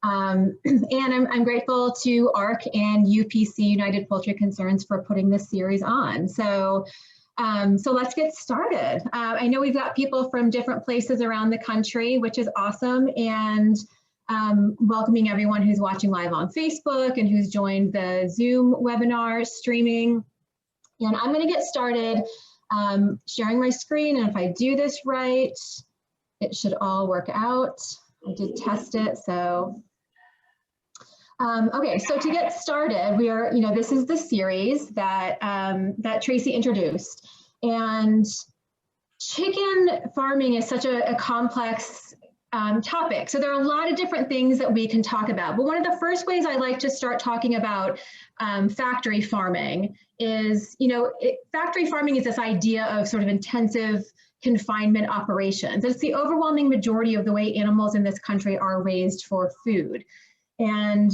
And I'm grateful to ARC and UPC, United Poultry Concerns, for putting this series on. So let's get started. I know we've got people from different places around the country, which is awesome, and welcoming everyone who's watching live on Facebook and who's joined the Zoom webinar streaming. And I'm going to get started sharing my screen, and if I do this right, it should all work out. I did test it, so. Okay, so to get started, we are, this is the series that, that Tracy introduced. And chicken farming is such a complex topic. So there are a lot of different things that we can talk about. But one of the first ways I like to start talking about factory farming is, factory farming is this idea of sort of intensive confinement operations. It's the overwhelming majority of the way animals in this country are raised for food. And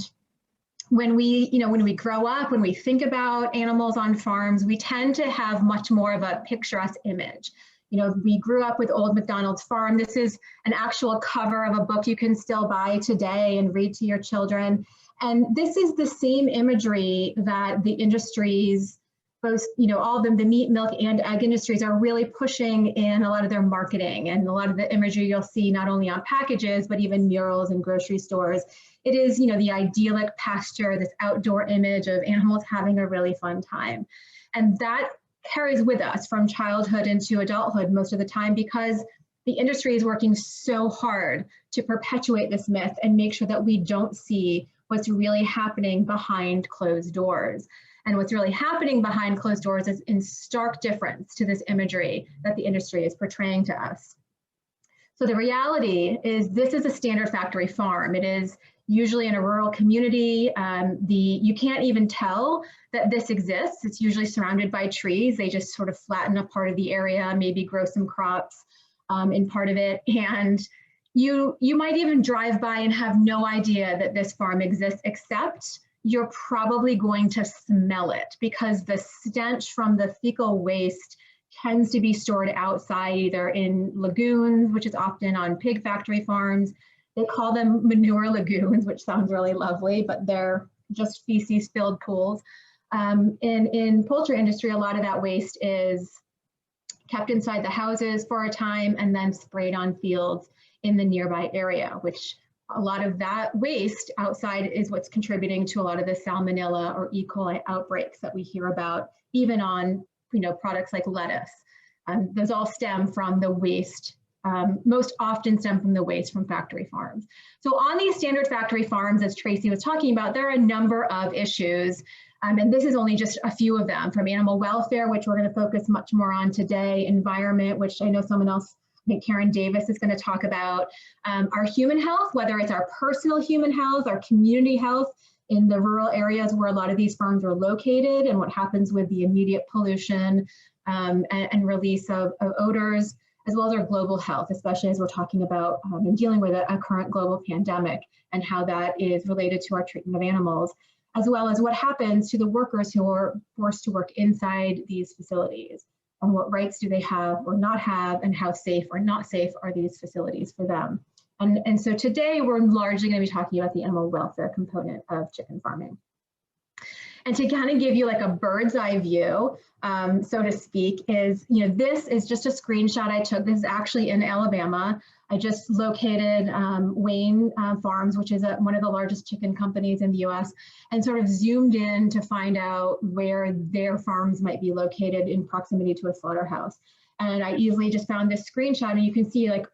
when we grow up, when we think about animals on farms, we tend to have much more of a picturesque image. We grew up with Old MacDonald's Farm. This is an actual cover of a book you can still buy today and read to your children. And this is the same imagery that the industries, both, all of them, the meat, milk, and egg industries, are really pushing in a lot of their marketing, and a lot of the imagery you'll see not only on packages, but even murals in grocery stores. It is, the idyllic pasture, this outdoor image of animals having a really fun time. And that carries with us from childhood into adulthood most of the time, because the industry is working so hard to perpetuate this myth and make sure that we don't see what's really happening behind closed doors. And what's really happening behind closed doors is in stark difference to this imagery that the industry is portraying to us. So the reality is, this is a standard factory farm. It is usually in a rural community. You can't even tell that this exists. It's usually surrounded by trees. They just sort of flatten a part of the area, maybe grow some crops in part of it. And you might even drive by and have no idea that this farm exists, except you're probably going to smell it, because the stench from the fecal waste tends to be stored outside, either in lagoons, which is often on pig factory farms. They call them manure lagoons, which sounds really lovely, but they're just feces-filled pools. In poultry industry, a lot of that waste is kept inside the houses for a time and then sprayed on fields in the nearby area, which a lot of that waste outside is what's contributing to a lot of the salmonella or E. coli outbreaks that we hear about, even on products like lettuce. Those all stem from the waste, most often stem from the waste from factory farms. So on these standard factory farms, as Tracy was talking about, there are a number of issues, and this is only just a few of them, from animal welfare, which we're going to focus much more on today, environment, which I know someone else, I think Karen Davis, is going to talk about, our human health, whether it's our personal human health, our community health in the rural areas where a lot of these farms are located, and what happens with the immediate pollution and release of odors, as well as our global health, especially as we're talking about and dealing with a current global pandemic, and how that is related to our treatment of animals, as well as what happens to the workers who are forced to work inside these facilities, and what rights do they have or not have, and how safe or not safe are these facilities for them. And so today we're largely going to be talking about the animal welfare component of chicken farming. And to kind of give you like a bird's eye view, so to speak, is, this is just a screenshot I took. This is actually in Alabama. I just located Wayne Farms, which is one of the largest chicken companies in the US, and sort of zoomed in to find out where their farms might be located in proximity to a slaughterhouse. And I easily just found this screenshot, and you can see, like,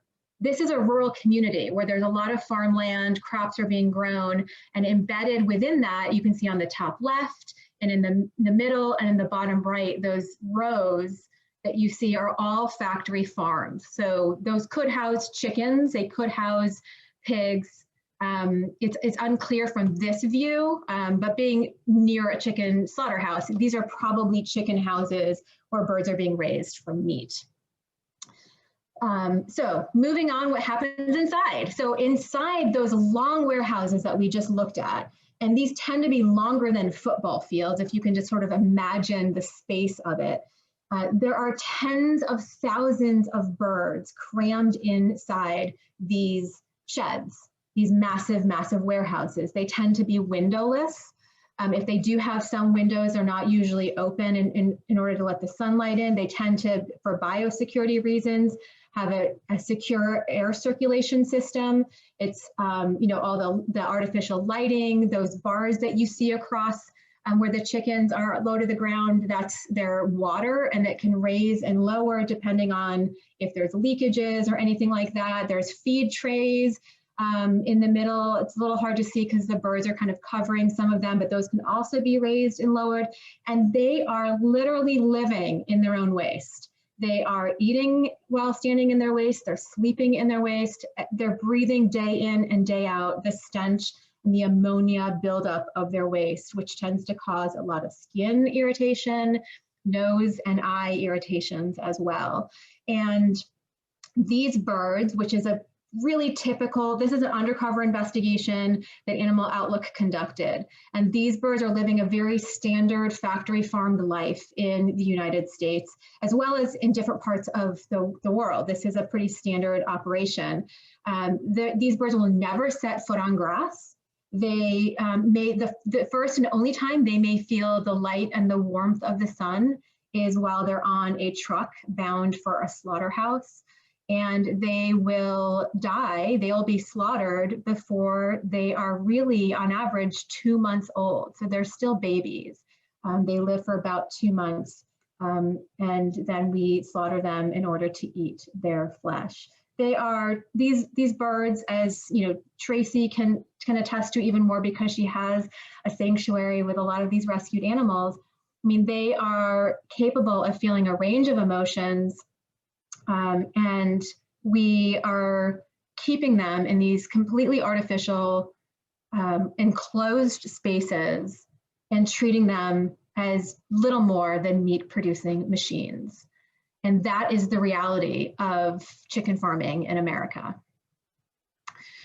this is a rural community where there's a lot of farmland, crops are being grown, and embedded within that, you can see on the top left and in the middle and in the bottom right, those rows that you see are all factory farms. So those could house chickens, they could house pigs. It's unclear from this view, but being near a chicken slaughterhouse, these are probably chicken houses where birds are being raised for meat. So moving on, what happens inside? So inside those long warehouses that we just looked at, and these tend to be longer than football fields, if you can just sort of imagine the space of it, there are tens of thousands of birds crammed inside these sheds. these massive, massive warehouses. They tend to be windowless. If they do have some windows, they're not usually open in order to let the sunlight in. They tend to, for biosecurity reasons, have a secure air circulation system. It's, you know, all the artificial lighting, those bars that you see across where the chickens are low to the ground, that's their water, and it can raise and lower depending on if there's leakages or anything like that. There's feed trays in the middle. It's a little hard to see because the birds are kind of covering some of them, but those can also be raised and lowered. And they are literally living in their own waste. They are eating while standing in their waste. They're sleeping in their waste. They're breathing day in and day out the stench and the ammonia buildup of their waste, which tends to cause a lot of skin irritation, nose and eye irritations as well. And these birds, which is a really typical, this is an undercover investigation that Animal Outlook conducted. And these birds are living a very standard factory farmed life in the United States, as well as in different parts of the world. This is a pretty standard operation. These birds will never set foot on grass. They the first and only time they may feel the light and the warmth of the sun is while they're on a truck bound for a slaughterhouse. And they will die, they'll be slaughtered before they are really, on average, 2 months old. So they're still babies. They live for about 2 months, and then we slaughter them in order to eat their flesh. They are, these birds, as you know, Tracy can attest to even more because she has a sanctuary with a lot of these rescued animals. I mean, they are capable of feeling a range of emotions, and we are keeping them in these completely artificial, enclosed spaces and treating them as little more than meat-producing machines. And that is the reality of chicken farming in America.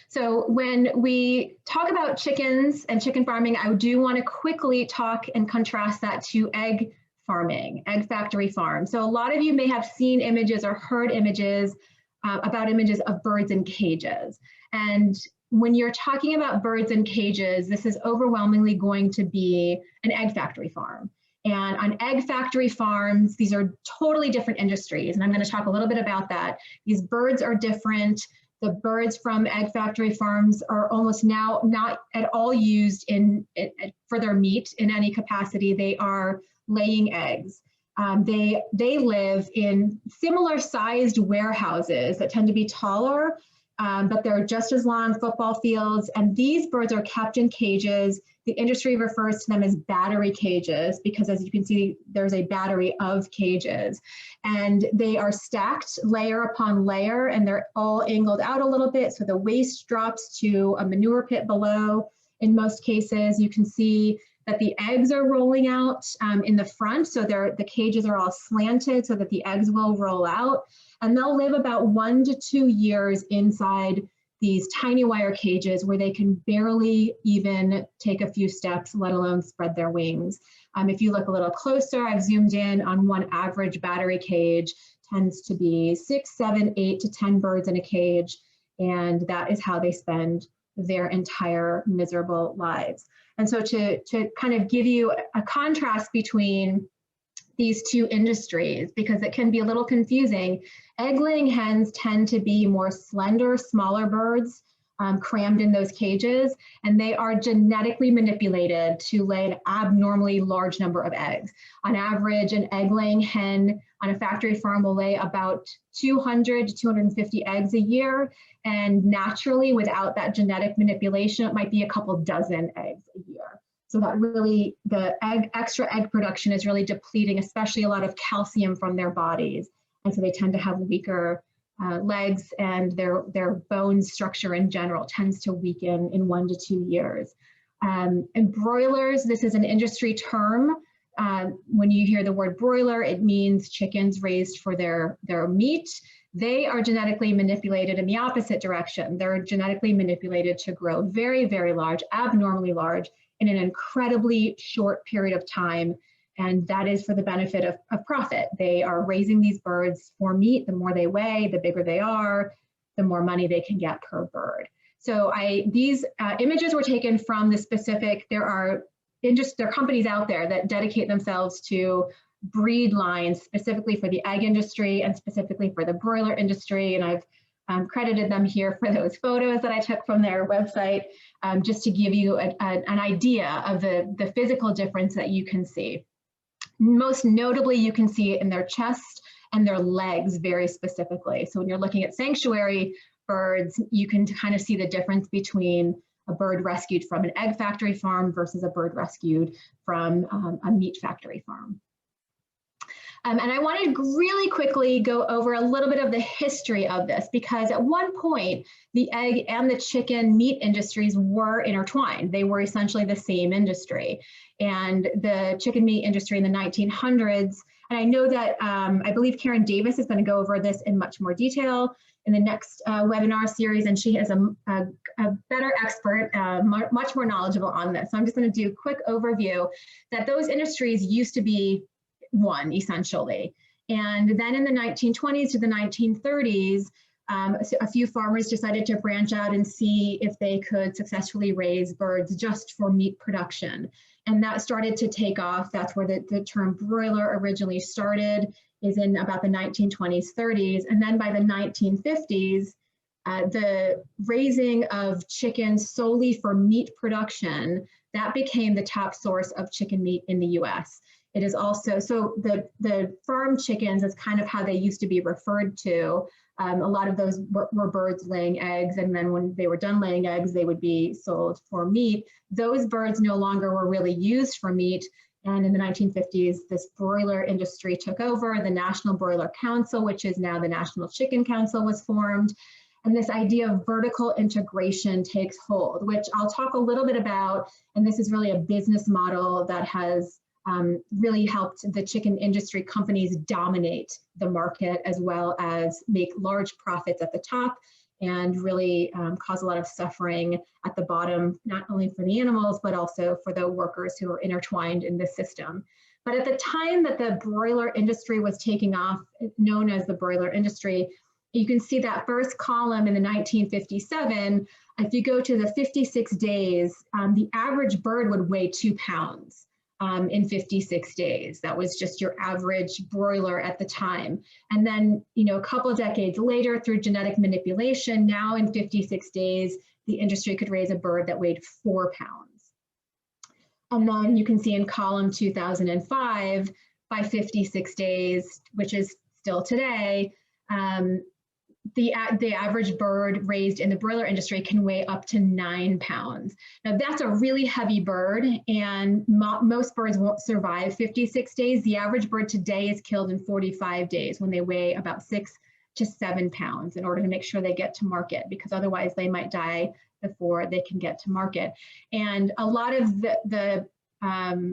So when we talk about chickens and chicken farming, I do want to quickly talk and contrast that to egg farming, egg factory farms. So a lot of you may have seen images or heard images about images of birds in cages. And when you're talking about birds in cages, this is overwhelmingly going to be an egg factory farm. And on egg factory farms, these are totally different industries. And I'm going to talk a little bit about that. These birds are different. The birds from egg factory farms are almost now not at all used for their meat in any capacity. They are laying eggs. They live in similar sized warehouses that tend to be taller, but they're just as long football fields. And these birds are kept in cages. The industry refers to them as battery cages because, as you can see, there's a battery of cages. And they are stacked layer upon layer, and they're all angled out a little bit. So the waste drops to a manure pit below. In most cases, you can see that the eggs are rolling out in the front. So the cages are all slanted so that the eggs will roll out. And they'll live about 1 to 2 years inside these tiny wire cages where they can barely even take a few steps, let alone spread their wings. If you look a little closer, I've zoomed in on one average battery cage, tends to be 6, 7, 8 to 10 birds in a cage. And that is how they spend their entire miserable lives. And so to kind of give you a contrast between these two industries, because it can be a little confusing, egg-laying hens tend to be more slender, smaller birds crammed in those cages, and they are genetically manipulated to lay an abnormally large number of eggs. On average, an egg-laying hen on a factory farm will lay about 200 to 250 eggs a year, and naturally, without that genetic manipulation, it might be a couple dozen eggs a year. So that really, the extra egg production is really depleting, especially a lot of calcium from their bodies. And so they tend to have weaker legs, and their bone structure in general tends to weaken in 1 to 2 years. And broilers, this is an industry term. When you hear the word broiler, it means chickens raised for their meat. They are genetically manipulated in the opposite direction. They're genetically manipulated to grow very, very large, abnormally large, in an incredibly short period of time. And that is for the benefit of profit. They are raising these birds for meat. The more they weigh, the bigger they are, the more money they can get per bird. So these images were taken from the specific, there are companies out there that dedicate themselves to breed lines specifically for the egg industry and specifically for the broiler industry. And I've credited them here for those photos that I took from their website, just to give you an idea of the physical difference that you can see. Most notably, you can see it in their chest and their legs very specifically. So when you're looking at sanctuary birds, you can kind of see the difference between a bird rescued from an egg factory farm versus a bird rescued from a meat factory farm. And I want to really quickly go over a little bit of the history of this, because at one point, the egg and the chicken meat industries were intertwined. They were essentially the same industry. And the chicken meat industry in the 1900s, and I know that I believe Karen Davis is going to go over this in much more detail in the next webinar series, and she is a better expert, much more knowledgeable on this. So I'm just going to do a quick overview that those industries used to be one, essentially. And then in the 1920s to the 1930s, a few farmers decided to branch out and see if they could successfully raise birds just for meat production. And that started to take off. That's where the term broiler originally started, is in about the 1920s, 30s. And then by the 1950s, the raising of chickens solely for meat production, that became the top source of chicken meat in the US. It is also, so the farm chickens is kind of how they used to be referred to. A lot of those were birds laying eggs, and then when they were done laying eggs, they would be sold for meat. Those birds no longer were really used for meat. And in the 1950s, this broiler industry took over. The National Broiler Council, which is now the National Chicken Council, was formed. And this idea of vertical integration takes hold, which I'll talk a little bit about. And this is really a business model that has really helped the chicken industry companies dominate the market, as well as make large profits at the top and really cause a lot of suffering at the bottom, not only for the animals, but also for the workers who are intertwined in the system. But at the time that the broiler industry was taking off, known as the broiler industry, you can see that first column in the 1957. If you go to the 56 days, the average bird would weigh 2 pounds. In 56 days. That was just your average broiler at the time. And then, a couple of decades later, through genetic manipulation, now in 56 days, the industry could raise a bird that weighed 4 pounds. And then you can see in column 2005, by 56 days, which is still today, the average bird raised in the broiler industry can weigh up to 9 pounds. Now that's a really heavy bird, and most birds won't survive 56 days. The average bird today is killed in 45 days when they weigh about 6 to 7 pounds in order to make sure they get to market, because otherwise they might die before they can get to market. And a lot of the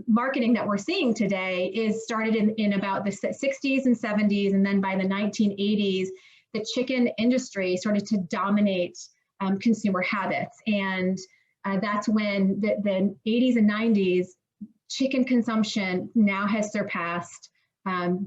marketing that we're seeing today is started in about the 60s and 70s, and then by the 1980s, the chicken industry started to dominate consumer habits. And that's when the 80s and 90s, chicken consumption now has surpassed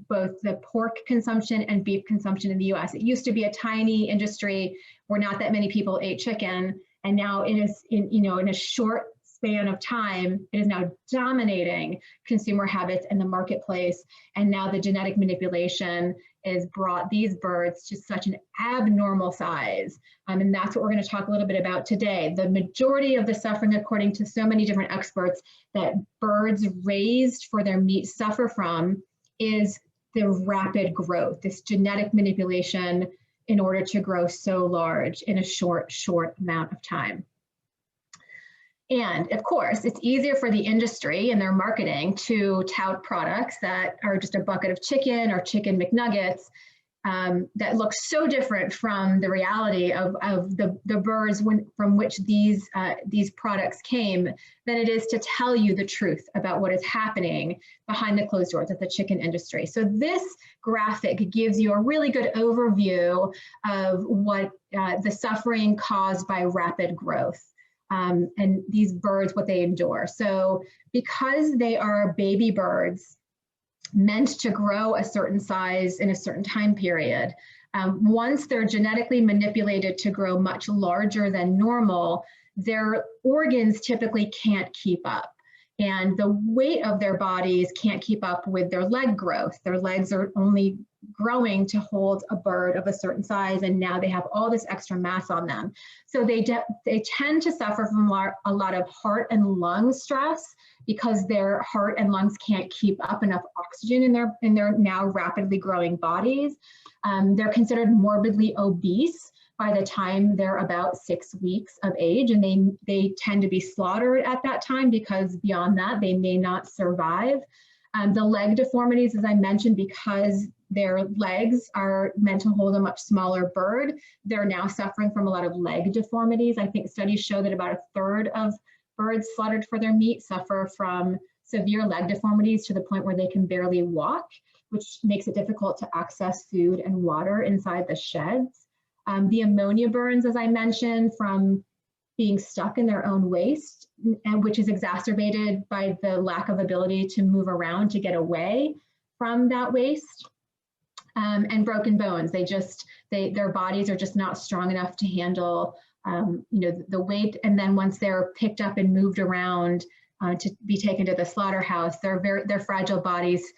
both the pork consumption and beef consumption in the US. It used to be a tiny industry where not that many people ate chicken. And now it is, in a short span of time, it is now dominating consumer habits in the marketplace. And now the genetic manipulation has brought these birds to such an abnormal size. And that's what we're going to talk a little bit about today. The majority of the suffering, according to so many different experts, that birds raised for their meat suffer from is the rapid growth, this genetic manipulation in order to grow so large in a short amount of time. And of course, it's easier for the industry and their marketing to tout products that are just a bucket of chicken or chicken McNuggets that look so different from the reality of the birds from which these products came than it is to tell you the truth about what is happening behind the closed doors of the chicken industry. So this graphic gives you a really good overview of what the suffering caused by rapid growth. And these birds, what they endure. So because they are baby birds meant to grow a certain size in a certain time period, Once they're genetically manipulated to grow much larger than normal, their organs typically can't keep up. And the weight of their bodies can't keep up with their leg growth. Their legs are only growing to hold a bird of a certain size, and now they have all this extra mass on them. So they tend to suffer from a lot of heart and lung stress because their heart and lungs can't keep up enough oxygen in their now rapidly growing bodies. They're considered morbidly obese by the time they're about 6 weeks of age, and they tend to be slaughtered at that time because beyond that, they may not survive. The leg deformities, as I mentioned, because their legs are meant to hold a much smaller bird, they're now suffering from a lot of leg deformities. I think studies show that about 1/3 of birds slaughtered for their meat suffer from severe leg deformities to the point where they can barely walk, which makes it difficult to access food and water inside the sheds. The ammonia burns, as I mentioned, from being stuck in their own waste, and which is exacerbated by the lack of ability to move around to get away from that waste. And broken bones. Their bodies are just not strong enough to handle the weight. And then once they're picked up and moved around to be taken to the slaughterhouse, their fragile bodies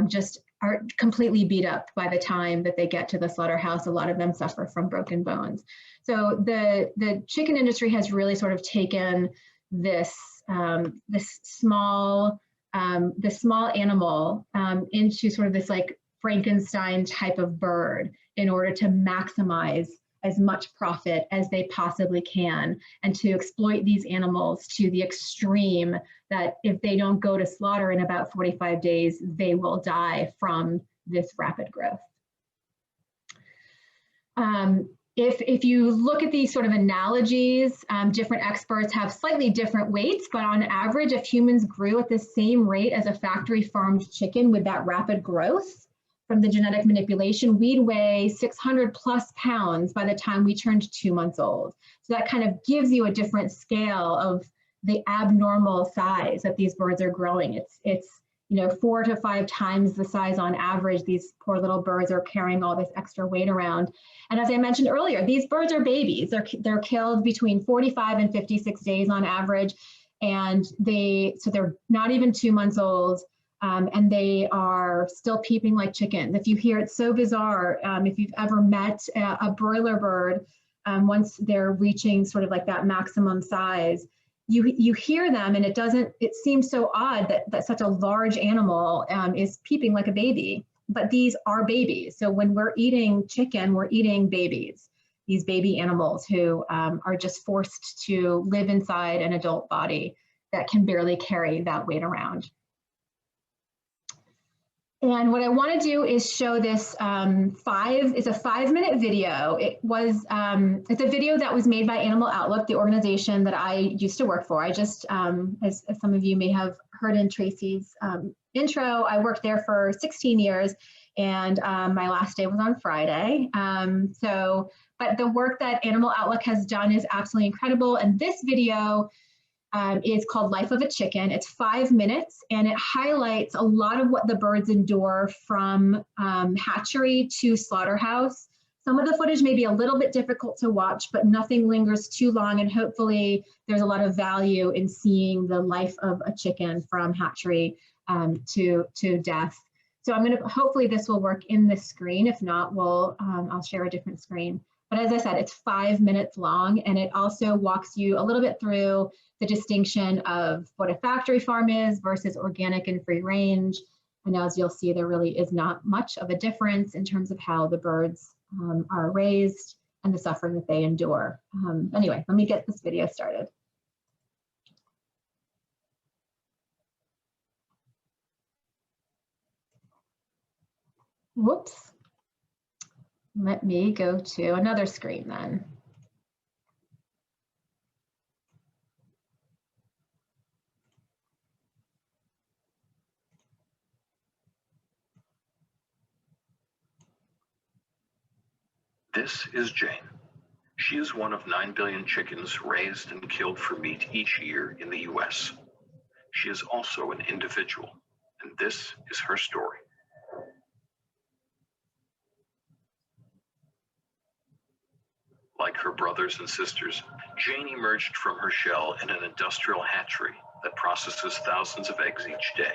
just are completely beat up by the time that they get to the slaughterhouse. A lot of them suffer from broken bones. So the chicken industry has really sort of taken this small animal into sort of this like Frankenstein type of bird in order to maximize as much profit as they possibly can, and to exploit these animals to the extreme that if they don't go to slaughter in about 45 days, they will die from this rapid growth. If you look at these sort of analogies, different experts have slightly different weights, but on average, if humans grew at the same rate as a factory farmed chicken with that rapid growth from the genetic manipulation, we'd weigh 600 plus pounds by the time we turned 2 months old. So that kind of gives you a different scale of the abnormal size that these birds are growing. It's 4 to 5 times the size on average. These poor little birds are carrying all this extra weight around. And as I mentioned earlier, these birds are babies. They're killed between 45 and 56 days on average. And they're not even 2 months old. And they are still peeping like chickens. If you hear, it's so bizarre. If you've ever met a broiler bird, once they're reaching sort of like that maximum size, you hear them, and it seems so odd that such a large animal is peeping like a baby, but these are babies. So when we're eating chicken, we're eating babies, these baby animals who are just forced to live inside an adult body that can barely carry that weight around. And what I want to do is show this it's a 5-minute video. It's a video that was made by Animal Outlook, the organization that I used to work for. I just, as some of you may have heard in Tracy's intro, I worked there for 16 years, and my last day was on Friday. But the work that Animal Outlook has done is absolutely incredible. And this video is called Life of a Chicken. It's 5 minutes, and it highlights a lot of what the birds endure from hatchery to slaughterhouse. Some of the footage may be a little bit difficult to watch, but nothing lingers too long, and hopefully there's a lot of value in seeing the life of a chicken from hatchery to death. So hopefully this will work in this screen. If not, I'll share a different screen. But as I said, it's 5 minutes long, and it also walks you a little bit through the distinction of what a factory farm is versus organic and free range. And as you'll see, there really is not much of a difference in terms of how the birds are raised and the suffering that they endure. Anyway, let me get this video started. Whoops. Let me go to another screen then. This is Jane. She is one of 9 billion chickens raised and killed for meat each year in the US. She is also an individual, and this is her story. Like her brothers and sisters, Jane emerged from her shell in an industrial hatchery that processes thousands of eggs each day.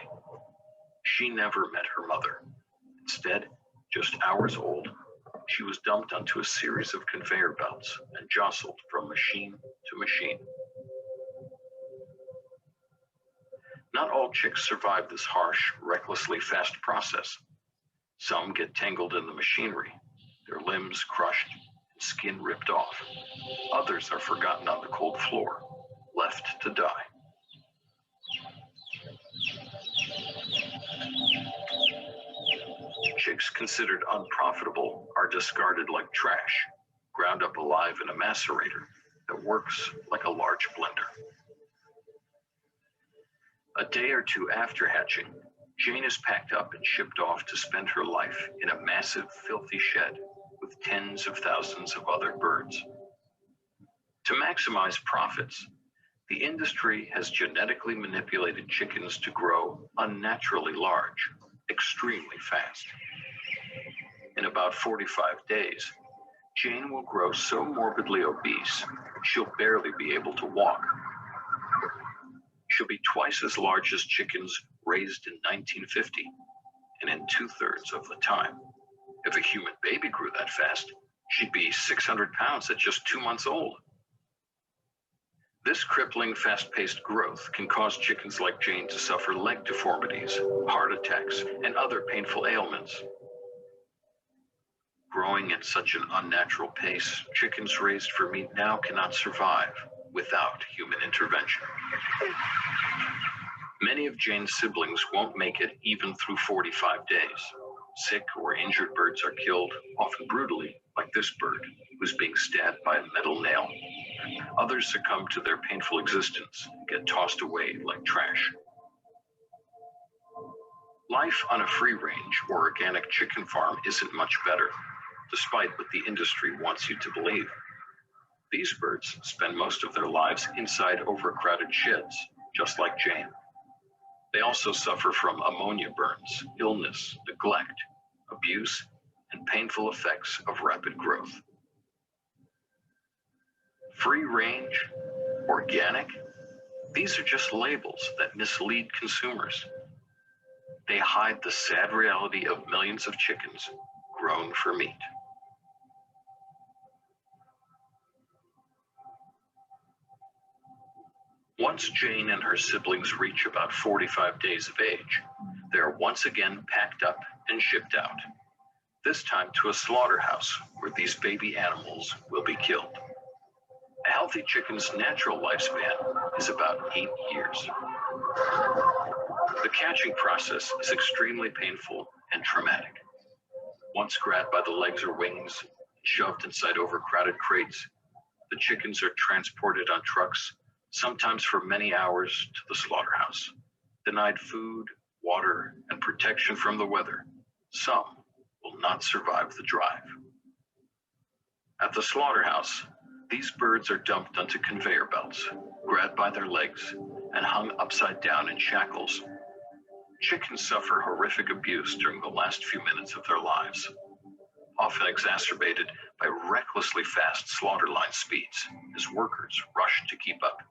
She never met her mother. Instead, just hours old, she was dumped onto a series of conveyor belts and jostled from machine to machine. Not all chicks survive this harsh, recklessly fast process. Some get tangled in the machinery, their limbs crushed, and skin ripped off. Others are forgotten on the cold floor, left to die. Chicks considered unprofitable are discarded like trash, ground up alive in a macerator that works like a large blender. A day or two after hatching, Jane is packed up and shipped off to spend her life in a massive, filthy shed with tens of thousands of other birds. To maximize profits, the industry has genetically manipulated chickens to grow unnaturally large, extremely fast. In about 45 days, Jane will grow so morbidly obese, she'll barely be able to walk. She'll be twice as large as chickens raised in 1950, and in 2/3 of the time. If a human baby grew that fast, she'd be 600 pounds at just 2 months old. This crippling, fast-paced growth can cause chickens like Jane to suffer leg deformities, heart attacks, and other painful ailments. Growing at such an unnatural pace, chickens raised for meat now cannot survive without human intervention. Many of Jane's siblings won't make it even through 45 days. Sick or injured birds are killed, often brutally, like this bird, who's being stabbed by a metal nail. Others succumb to their painful existence, get tossed away like trash. Life on a free-range or organic chicken farm isn't much better, despite what the industry wants you to believe. These birds spend most of their lives inside overcrowded sheds, just like Jane. They also suffer from ammonia burns, illness, neglect, abuse, and painful effects of rapid growth. Free range, organic, these are just labels that mislead consumers. They hide the sad reality of millions of chickens grown for meat. Once Jane and her siblings reach about 45 days of age, they are once again packed up and shipped out, this time to a slaughterhouse where these baby animals will be killed. A healthy chicken's natural lifespan is about 8 years. The catching process is extremely painful and traumatic. Once grabbed by the legs or wings, shoved inside overcrowded crates, the chickens are transported on trucks, sometimes for many hours, to the slaughterhouse. Denied food, water, and protection from the weather, some will not survive the drive. At the slaughterhouse, these birds are dumped onto conveyor belts, grabbed by their legs, and hung upside down in shackles. Chickens suffer horrific abuse during the last few minutes of their lives, often exacerbated by recklessly fast slaughter line speeds as workers rush to keep up.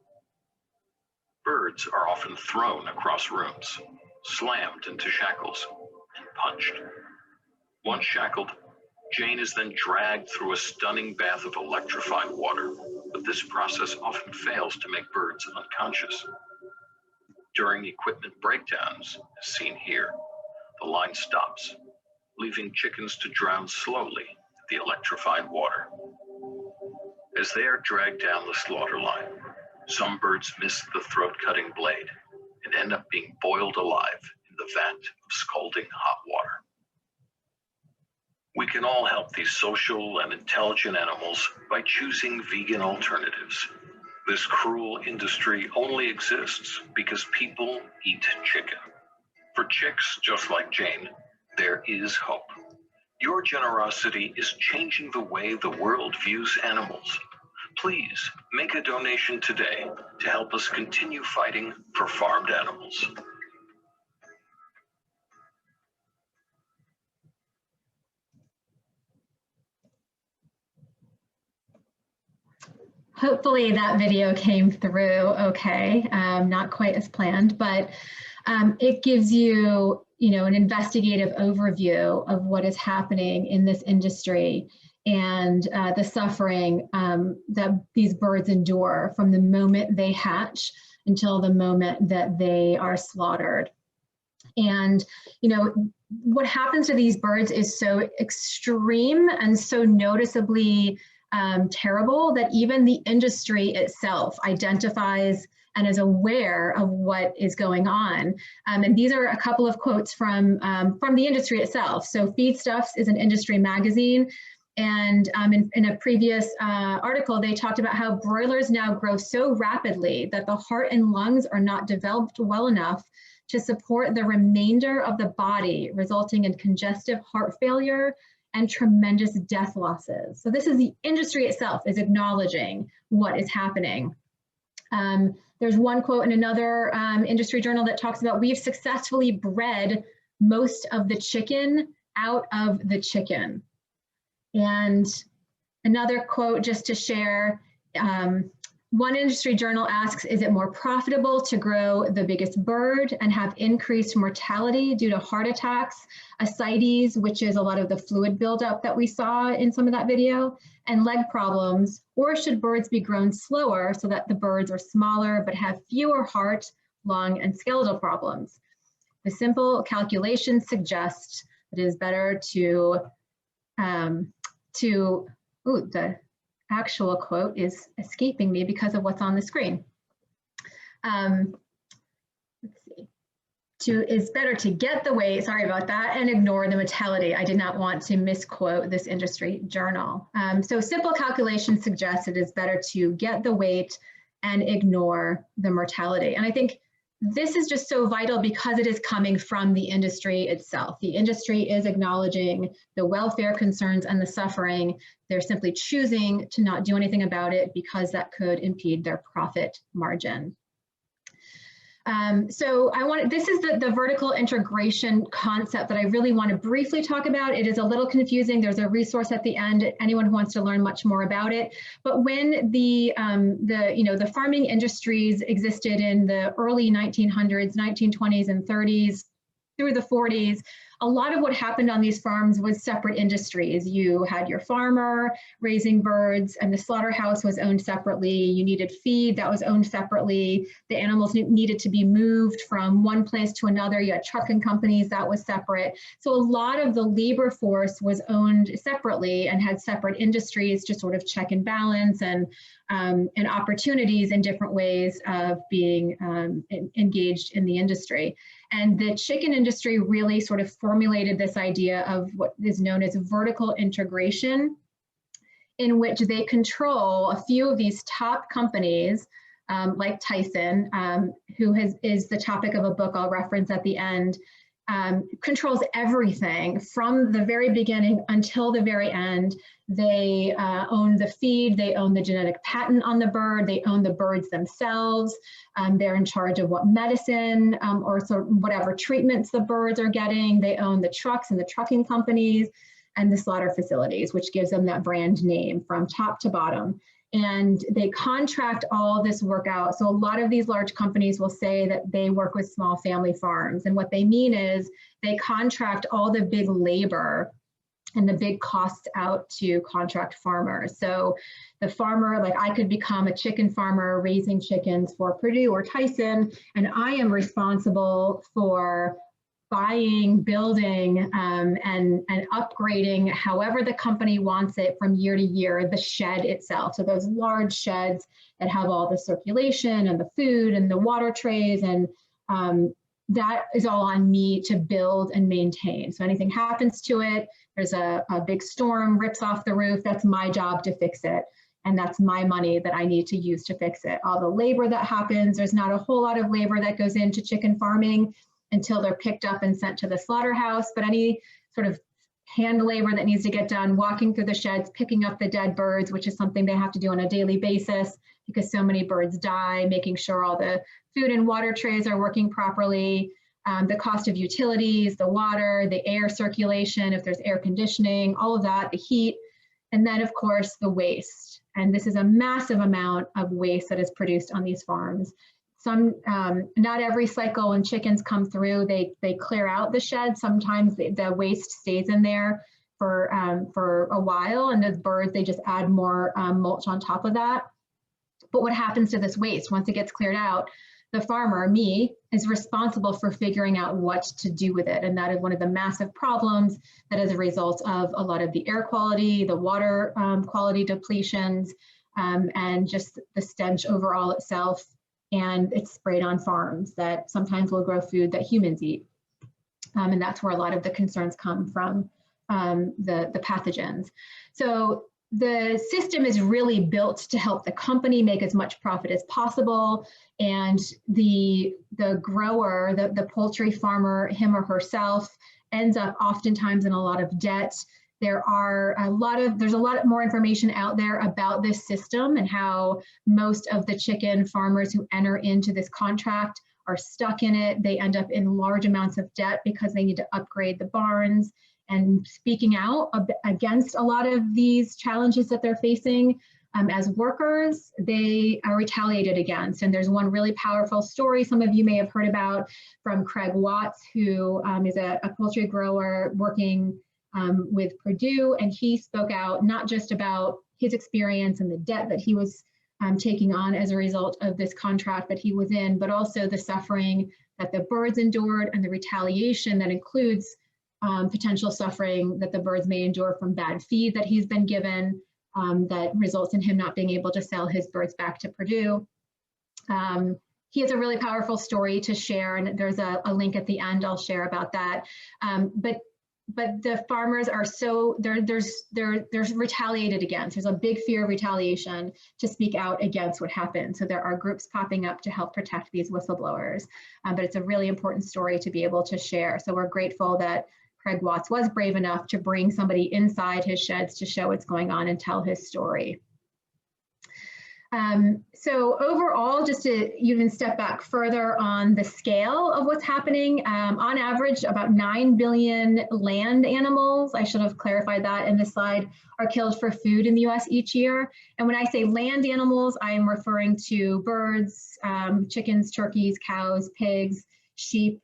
Birds are often thrown across rooms, slammed into shackles, and punched. Once shackled, Jane is then dragged through a stunning bath of electrified water, but this process often fails to make birds unconscious. During equipment breakdowns, as seen here, the line stops, leaving chickens to drown slowly in the electrified water. As they are dragged down the slaughter line, some birds miss the throat-cutting blade and end up being boiled alive in the vat of scalding hot water. We can all help these social and intelligent animals by choosing vegan alternatives. This cruel industry only exists because people eat chicken. For chicks just like Jane, there is hope. Your generosity is changing the way the world views animals. Please make a donation today to help us continue fighting for farmed animals. Hopefully that video came through okay, not quite as planned, but it gives you, an investigative overview of what is happening in this industry and the suffering that these birds endure from the moment they hatch until the moment that they are slaughtered. And, what happens to these birds is so extreme and so noticeably terrible that even the industry itself identifies and is aware of what is going on. And these are a couple of quotes from the industry itself. So Feedstuffs is an industry magazine. And in a previous article, they talked about how broilers now grow so rapidly that the heart and lungs are not developed well enough to support the remainder of the body, resulting in congestive heart failure and tremendous death losses. So this is the industry itself is acknowledging what is happening. There's one quote in another industry journal that talks about, we've successfully bred most of the chicken out of the chicken. And another quote just to share, one industry journal asks, is it more profitable to grow the biggest bird and have increased mortality due to heart attacks, ascites, which is a lot of the fluid buildup that we saw in some of that video, and leg problems, or should birds be grown slower so that the birds are smaller but have fewer heart, lung, and skeletal problems? The simple calculations suggest that it is better the actual quote is escaping me because of what's on the screen. Let's see. It's better to get the weight, sorry about that, and ignore the mortality. I did not want to misquote this industry journal. So simple calculations suggest it is better to get the weight and ignore the mortality. And I think this is just so vital because it is coming from the industry itself. The industry is acknowledging the welfare concerns and the suffering. They're simply choosing to not do anything about it because that could impede their profit margin. So this is the vertical integration concept that I really want to briefly talk about. It is a little confusing. There's a resource at the end, anyone who wants to learn much more about it. But when the farming industries existed in the early 1900s, 1920s and 30s through the 40s, a lot of what happened on these farms was separate industries. You had your farmer raising birds and the slaughterhouse was owned separately. You needed feed that was owned separately. The animals needed to be moved from one place to another. You had trucking companies that was separate. So a lot of the labor force was owned separately and had separate industries to sort of check and balance and opportunities in different ways of being engaged in the industry. And the chicken industry really sort of formulated this idea of what is known as vertical integration, in which they control a few of these top companies, like Tyson, who is the topic of a book I'll reference at the end, controls everything from the very beginning until the very end. They own the feed, they own the genetic patent on the bird, they own the birds themselves, they're in charge of what medicine or whatever treatments the birds are getting, they own the trucks and the trucking companies and the slaughter facilities, which gives them that brand name from top to bottom. And they contract all this work out. So a lot of these large companies will say that they work with small family farms. And what they mean is they contract all the big labor and the big costs out to contract farmers. So the farmer, like I could become a chicken farmer raising chickens for Purdue or Tyson, and I am responsible for buying, building, and upgrading however the company wants it from year to year, the shed itself. So those large sheds that have all the circulation and the food and the water trays, and that is all on me to build and maintain. So anything happens to it, there's a big storm, rips off the roof, that's my job to fix it. And that's my money that I need to use to fix it. All the labor that happens, there's not a whole lot of labor that goes into chicken farming until they're picked up and sent to the slaughterhouse, but any sort of hand labor that needs to get done, walking through the sheds, picking up the dead birds, which is something they have to do on a daily basis because so many birds die, making sure all the food and water trays are working properly, the cost of utilities, the water, the air circulation, if there's air conditioning, all of that, the heat, and then of course the waste. And this is a massive amount of waste that is produced on these farms. Not every cycle when chickens come through, they clear out the shed. Sometimes the waste stays in there for a while, and the birds, they just add more mulch on top of that. But what happens to this waste once it gets cleared out? The farmer, me, is responsible for figuring out what to do with it. And that is one of the massive problems that is a result of a lot of the air quality, the water quality depletions, and just the stench overall itself. And it's sprayed on farms that sometimes will grow food that humans eat. And that's where a lot of the concerns come from, the pathogens. So the system is really built to help the company make as much profit as possible. And the grower, the poultry farmer, him or herself, ends up oftentimes in a lot of debt. There's a lot more information out there about this system and how most of the chicken farmers who enter into this contract are stuck in it. They end up in large amounts of debt because they need to upgrade the barns. And speaking out against a lot of these challenges that they're facing as workers, they are retaliated against. And there's one really powerful story some of you may have heard about from Craig Watts, who is a poultry grower working with Purdue. And he spoke out not just about his experience and the debt that he was taking on as a result of this contract that he was in, but also the suffering that the birds endured and the retaliation that includes potential suffering that the birds may endure from bad feed that he's been given, that results in him not being able to sell his birds back to Purdue. He has a really powerful story to share, and there's a link at the end I'll share about that. But the farmers are they're retaliated against. There's a big fear of retaliation to speak out against what happened. So there are groups popping up to help protect these whistleblowers. But it's a really important story to be able to share. So we're grateful that Craig Watts was brave enough to bring somebody inside his sheds to show what's going on and tell his story. So overall, just to even step back further on the scale of what's happening, on average, about 9 billion land animals, I should have clarified that in this slide, are killed for food in the US each year. And when I say land animals, I am referring to birds, chickens, turkeys, cows, pigs, sheep.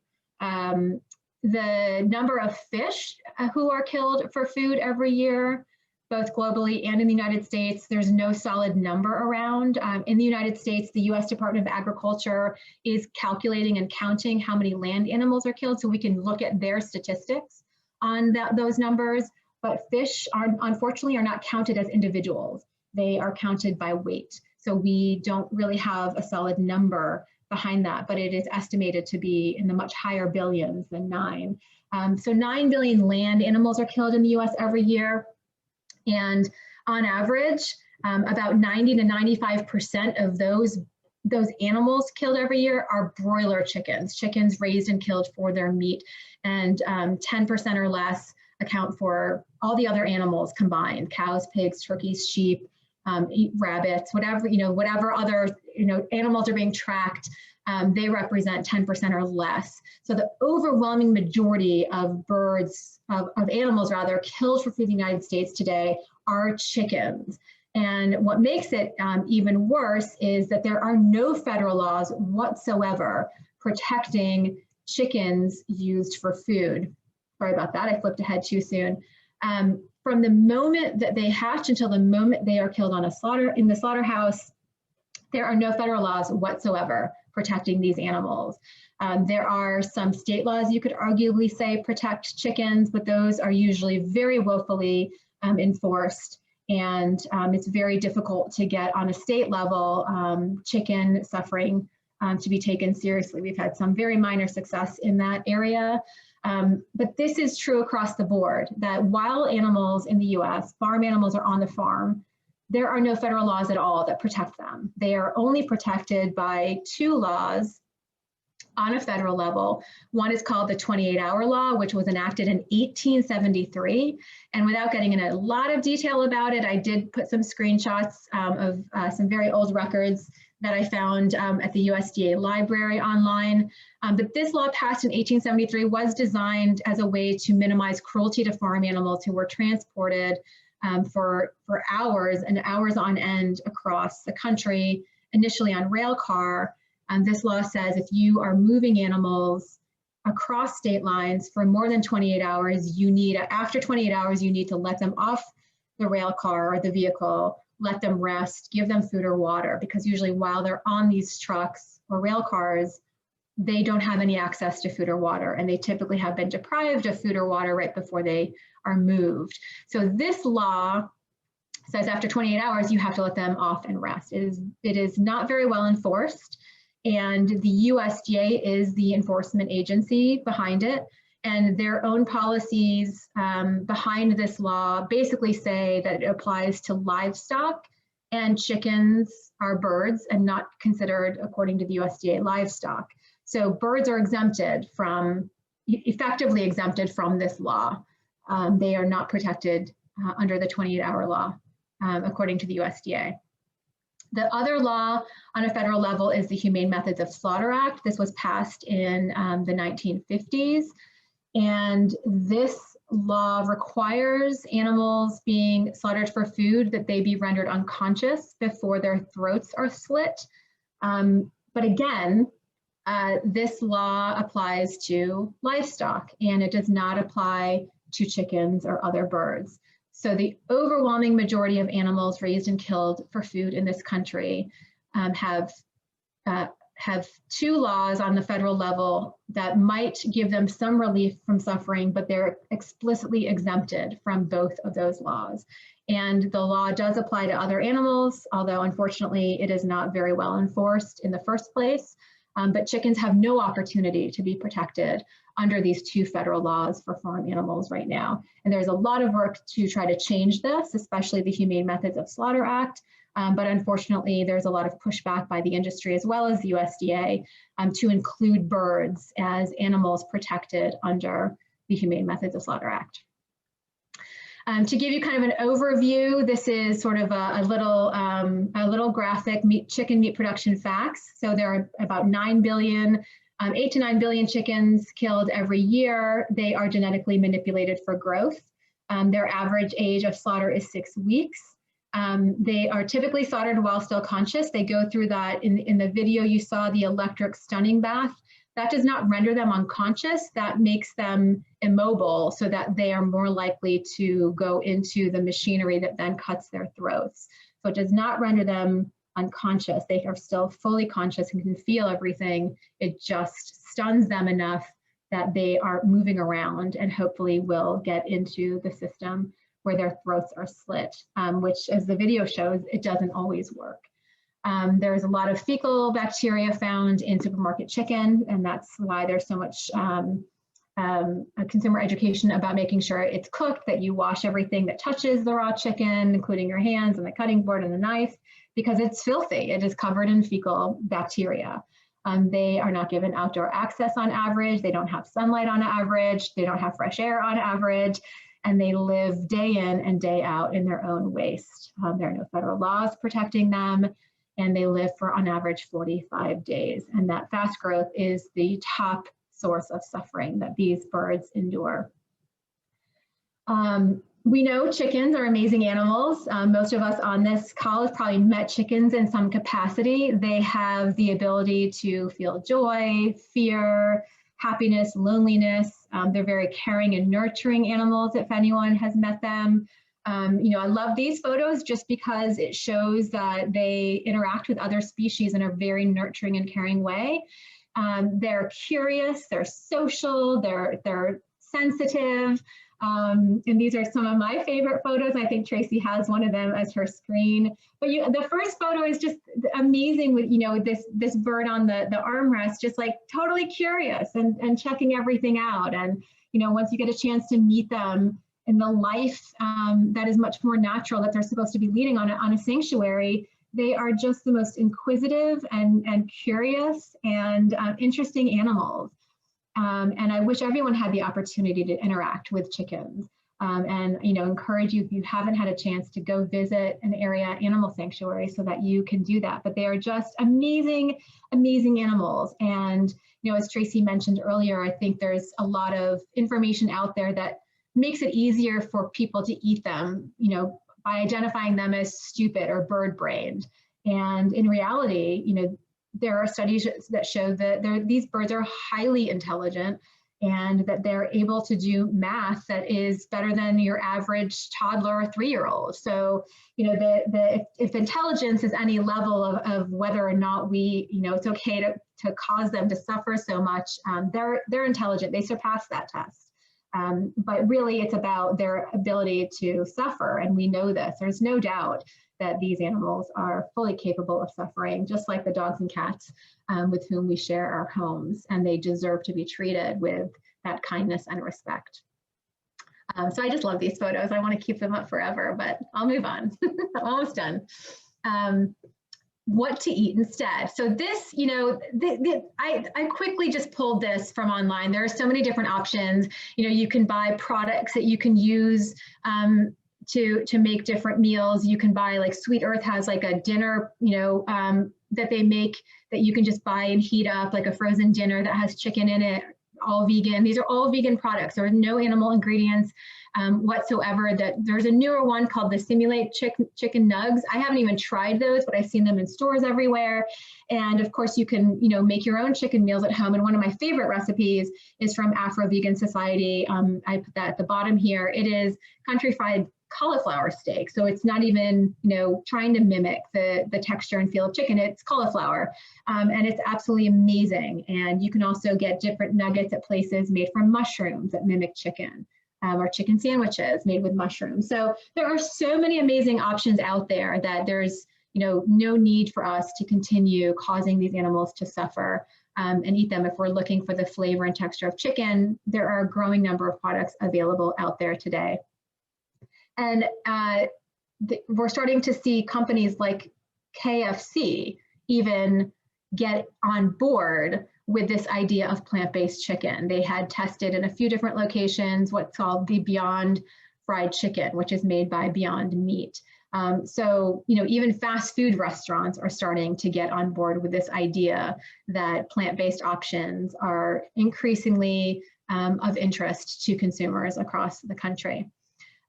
The number of fish who are killed for food every year, both globally and in the United States, there's no solid number around. In the United States, the US Department of Agriculture is calculating and counting how many land animals are killed, so we can look at their statistics on those numbers. But fish unfortunately are not counted as individuals. They are counted by weight. So we don't really have a solid number behind that, but it is estimated to be in the much higher billions than 9. So 9 billion land animals are killed in the US every year. And on average, about 90 to 95% of those animals killed every year are broiler chickens raised and killed for their meat. And 10% or less account for all the other animals combined: cows, pigs, turkeys, sheep, rabbits, whatever other animals are being tracked. They represent 10% or less. So the overwhelming majority of animals killed for food in the United States today are chickens. And what makes it even worse is that there are no federal laws whatsoever protecting chickens used for food. Sorry about that, I flipped ahead too soon. From the moment that they hatch until the moment they are killed in the slaughterhouse, there are no federal laws whatsoever protecting these animals. There are some state laws you could arguably say protect chickens, but those are usually very woefully enforced. And it's very difficult to get on a state level chicken suffering to be taken seriously. We've had some very minor success in that area. But this is true across the board, that wild animals in the US, farm animals are on the farm, there are no federal laws at all that protect them. They are only protected by 2 laws on a federal level. One is called the 28-hour law, which was enacted in 1873. And without getting into a lot of detail about it, I did put some screenshots of some very old records that I found at the USDA library online. But this law passed in 1873 was designed as a way to minimize cruelty to farm animals who were transported for hours and hours on end across the country, initially on rail car. This law says if you are moving animals across state lines for more than 28 hours, after 28 hours, you need to let them off the rail car or the vehicle, let them rest, give them food or water, because usually while they're on these trucks or rail cars, they don't have any access to food or water, and they typically have been deprived of food or water right before they are moved. So this law says after 28 hours, you have to let them off and rest. It is not very well enforced, and the USDA is the enforcement agency behind it. And their own policies behind this law basically say that it applies to livestock, and chickens are birds and not considered, according to the USDA, livestock. So birds are effectively exempted from this law. They are not protected under the 28-hour law, according to the USDA. The other law on a federal level is the Humane Methods of Slaughter Act. This was passed in the 1950s. And this law requires animals being slaughtered for food that they be rendered unconscious before their throats are slit. But again, this law applies to livestock, and it does not apply to chickens or other birds. So the overwhelming majority of animals raised and killed for food in this country have two laws on the federal level that might give them some relief from suffering, but they're explicitly exempted from both of those laws. And the law does apply to other animals, although unfortunately it is not very well enforced in the first place. But chickens have no opportunity to be protected under these two federal laws for farm animals right now. And there's a lot of work to try to change this, especially the Humane Methods of Slaughter Act. But unfortunately, there's a lot of pushback by the industry as well as the USDA to include birds as animals protected under the Humane Methods of Slaughter Act. To give you kind of an overview, this is sort of a little graphic chicken meat production facts. So there are about 8 to 9 billion chickens killed every year. They are genetically manipulated for growth. Their average age of slaughter is 6 weeks. They are typically slaughtered while still conscious. They go through that in the video you saw, the electric stunning bath. That does not render them unconscious. That makes them immobile so that they are more likely to go into the machinery that then cuts their throats. So it does not render them unconscious. They are still fully conscious and can feel everything. It just stuns them enough that they are moving around and hopefully will get into the system where their throats are slit, which, as the video shows, it doesn't always work. There's a lot of fecal bacteria found in supermarket chicken, and that's why there's so much consumer education about making sure it's cooked, that you wash everything that touches the raw chicken, including your hands and the cutting board and the knife, because it's filthy. It is covered in fecal bacteria. They are not given outdoor access on average. They don't have sunlight on average. They don't have fresh air on average. And they live day in and day out in their own waste. There are no federal laws protecting them, and they live for, on average, 45 days. And that fast growth is the top source of suffering that these birds endure. We know chickens are amazing animals. Most of us on this call have probably met chickens in some capacity. They have the ability to feel joy, fear, happiness, loneliness. They're very caring and nurturing animals, if anyone has met them. I love these photos just because it shows that they interact with other species in a very nurturing and caring way. They're curious, they're social, they're sensitive. And these are some of my favorite photos. I think Tracy has one of them as her screen. But the first photo is just amazing with, this bird on the armrest, just like totally curious and checking everything out. And, once you get a chance to meet them in the life that is much more natural that they're supposed to be leading on a sanctuary, they are just the most inquisitive and curious and interesting animals. And I wish everyone had the opportunity to interact with chickens. And encourage you, if you haven't had a chance, to go visit an area animal sanctuary so that you can do that. But they are just amazing, amazing animals. And as Tracy mentioned earlier, I think there's a lot of information out there that makes it easier for people to eat them, you know, by identifying them as stupid or bird-brained. And in reality, you know, there are studies that show that these birds are highly intelligent and that they're able to do math that is better than your average toddler or 3-year-old. So, you know, if intelligence is any level of whether or not we, you know, it's okay to cause them to suffer so much, they're intelligent, they surpass that test. But really it's about their ability to suffer, and we know this. There's no doubt that these animals are fully capable of suffering, just like the dogs and cats with whom we share our homes, and they deserve to be treated with that kindness and respect. So I just love these photos. I want to keep them up forever, but I'll move on. I'm almost done. What to eat instead. So this, you know, I quickly just pulled this from online. There are so many different options. You know, you can buy products that you can use to make different meals. You can buy, like Sweet Earth has like a dinner, you know, that they make that you can just buy and heat up, like a frozen dinner that has chicken in it, all vegan. These are all vegan products. There are no animal ingredients whatsoever. That there's a newer one called the Simulate Chicken Nugs. I haven't even tried those, but I've seen them in stores everywhere. And of course you can, you know, make your own chicken meals at home. And one of my favorite recipes is from Afro Vegan Society. I put that at the bottom here. It is country fried cauliflower steak. So it's not even, you know, trying to mimic the texture and feel of chicken. It's cauliflower, and it's absolutely amazing. And you can also get different nuggets at places made from mushrooms that mimic chicken, or chicken sandwiches made with mushrooms. So there are so many amazing options out there that there's, you know, no need for us to continue causing these animals to suffer and eat them. If we're looking for the flavor and texture of chicken, there are a growing number of products available out there today. And we're starting to see companies like KFC even get on board with this idea of plant-based chicken. They had tested in a few different locations what's called the Beyond Fried Chicken, which is made by Beyond Meat. So, you know, even fast food restaurants are starting to get on board with this idea that plant-based options are increasingly of interest to consumers across the country.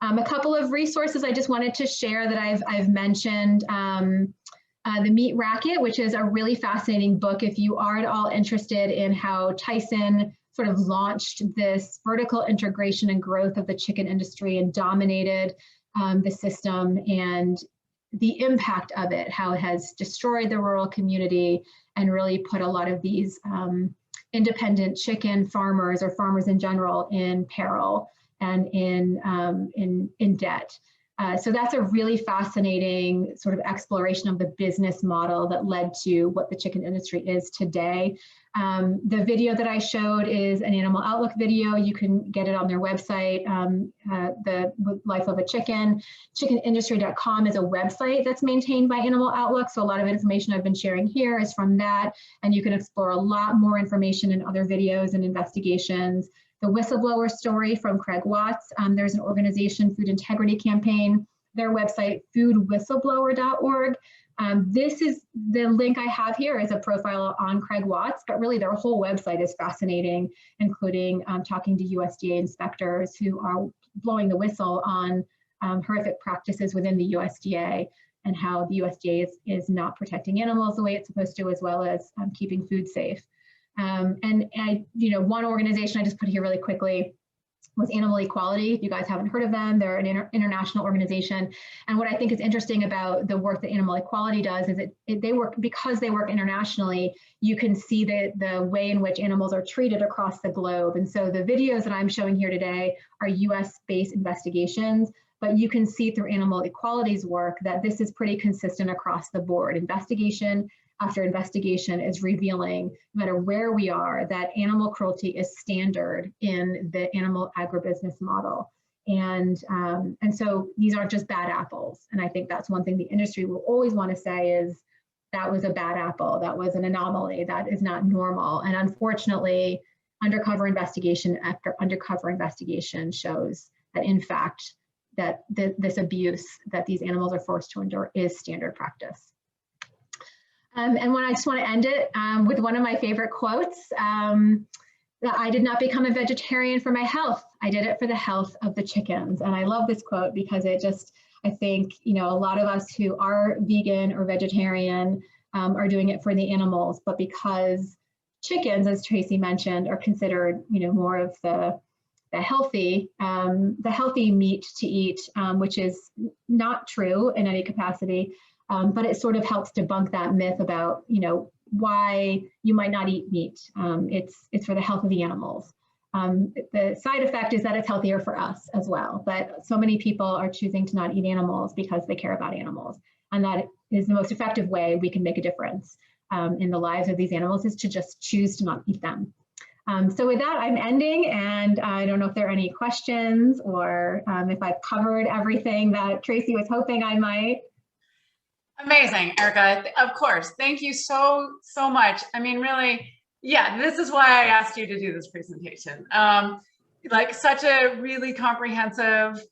A couple of resources I just wanted to share that I've mentioned. The Meat Racket, which is a really fascinating book if you are at all interested in how Tyson sort of launched this vertical integration and growth of the chicken industry and dominated the system, and the impact of it, how it has destroyed the rural community and really put a lot of these independent chicken farmers or farmers in general in peril and in debt. So that's a really fascinating sort of exploration of the business model that led to what the chicken industry is today. The video that I showed is an Animal Outlook video. You can get it on their website, The Life of a Chicken. Chickenindustry.com is a website that's maintained by Animal Outlook. So a lot of information I've been sharing here is from that. And you can explore a lot more information in other videos and investigations. The whistleblower story from Craig Watts. There's an organization, Food Integrity Campaign, their website, foodwhistleblower.org. This is the link I have here is a profile on Craig Watts, but really their whole website is fascinating, including talking to USDA inspectors who are blowing the whistle on horrific practices within the USDA and how the USDA is not protecting animals the way it's supposed to, as well as keeping food safe. And one organization I just put here really quickly was Animal Equality. If you guys haven't heard of them, they're an international organization. And what I think is interesting about the work that Animal Equality does is they work, because they work internationally, you can see the way in which animals are treated across the globe. And so the videos that I'm showing here today are US-based investigations, but you can see through Animal Equality's work that this is pretty consistent across the board. Investigation after investigation is revealing, no matter where we are, that animal cruelty is standard in the animal agribusiness model. And so these aren't just bad apples. And I think that's one thing the industry will always want to say is that was a bad apple, that was an anomaly, that is not normal. And unfortunately, undercover investigation after undercover investigation shows that in fact, that this abuse that these animals are forced to endure is standard practice. And when I just want to end it with one of my favorite quotes, that I did not become a vegetarian for my health. I did it for the health of the chickens. And I love this quote because it just, I think, a lot of us who are vegan or vegetarian are doing it for the animals, but because chickens, as Tracy mentioned, are considered, more of the healthy meat to eat, which is not true in any capacity, but it sort of helps debunk that myth about, why you might not eat meat. It's for the health of the animals. The side effect is that it's healthier for us as well, but so many people are choosing to not eat animals because they care about animals, and that is the most effective way we can make a difference in the lives of these animals, is to just choose to not eat them. So with that, I'm ending, and I don't know if there are any questions or if I've covered everything that Tracy was hoping I might. Amazing, Erica. Of course. Thank you so much. I mean, really, yeah, this is why I asked you to do this presentation. Like such a really comprehensive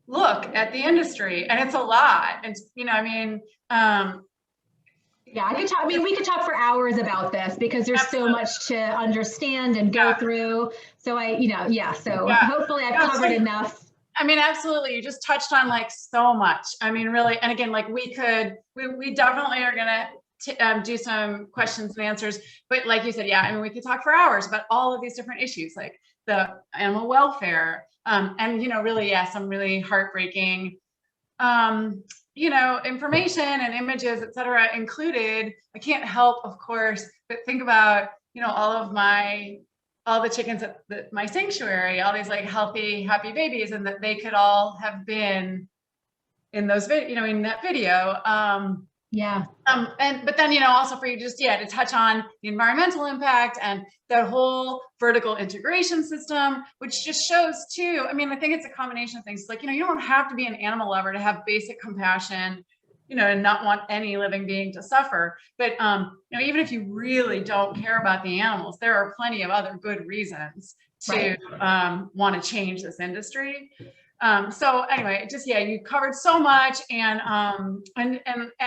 look at the industry, and it's a lot. And, yeah, I could talk. I mean, we could talk for hours about this because there's so much to understand and go through. So hopefully I've covered enough. I mean, absolutely. You just touched on like so much. I mean, really, and again, like we definitely are gonna do some questions and answers. But like you said, yeah, I mean, we could talk for hours about all of these different issues, like the animal welfare, and really, yeah, some really heartbreaking information and images, et cetera, included. I can't help, of course, but think about, all the chickens at my sanctuary, all these like healthy, happy babies, and that they could all have been in those in that video. Yeah. But then, also for you just, to touch on the environmental impact and the whole vertical integration system, which just shows too, I mean, I think it's a combination of things. Like, you don't have to be an animal lover to have basic compassion, and not want any living being to suffer. But, even if you really don't care about the animals, there are plenty of other good reasons to want to change this industry. So anyway, just, you covered so much, and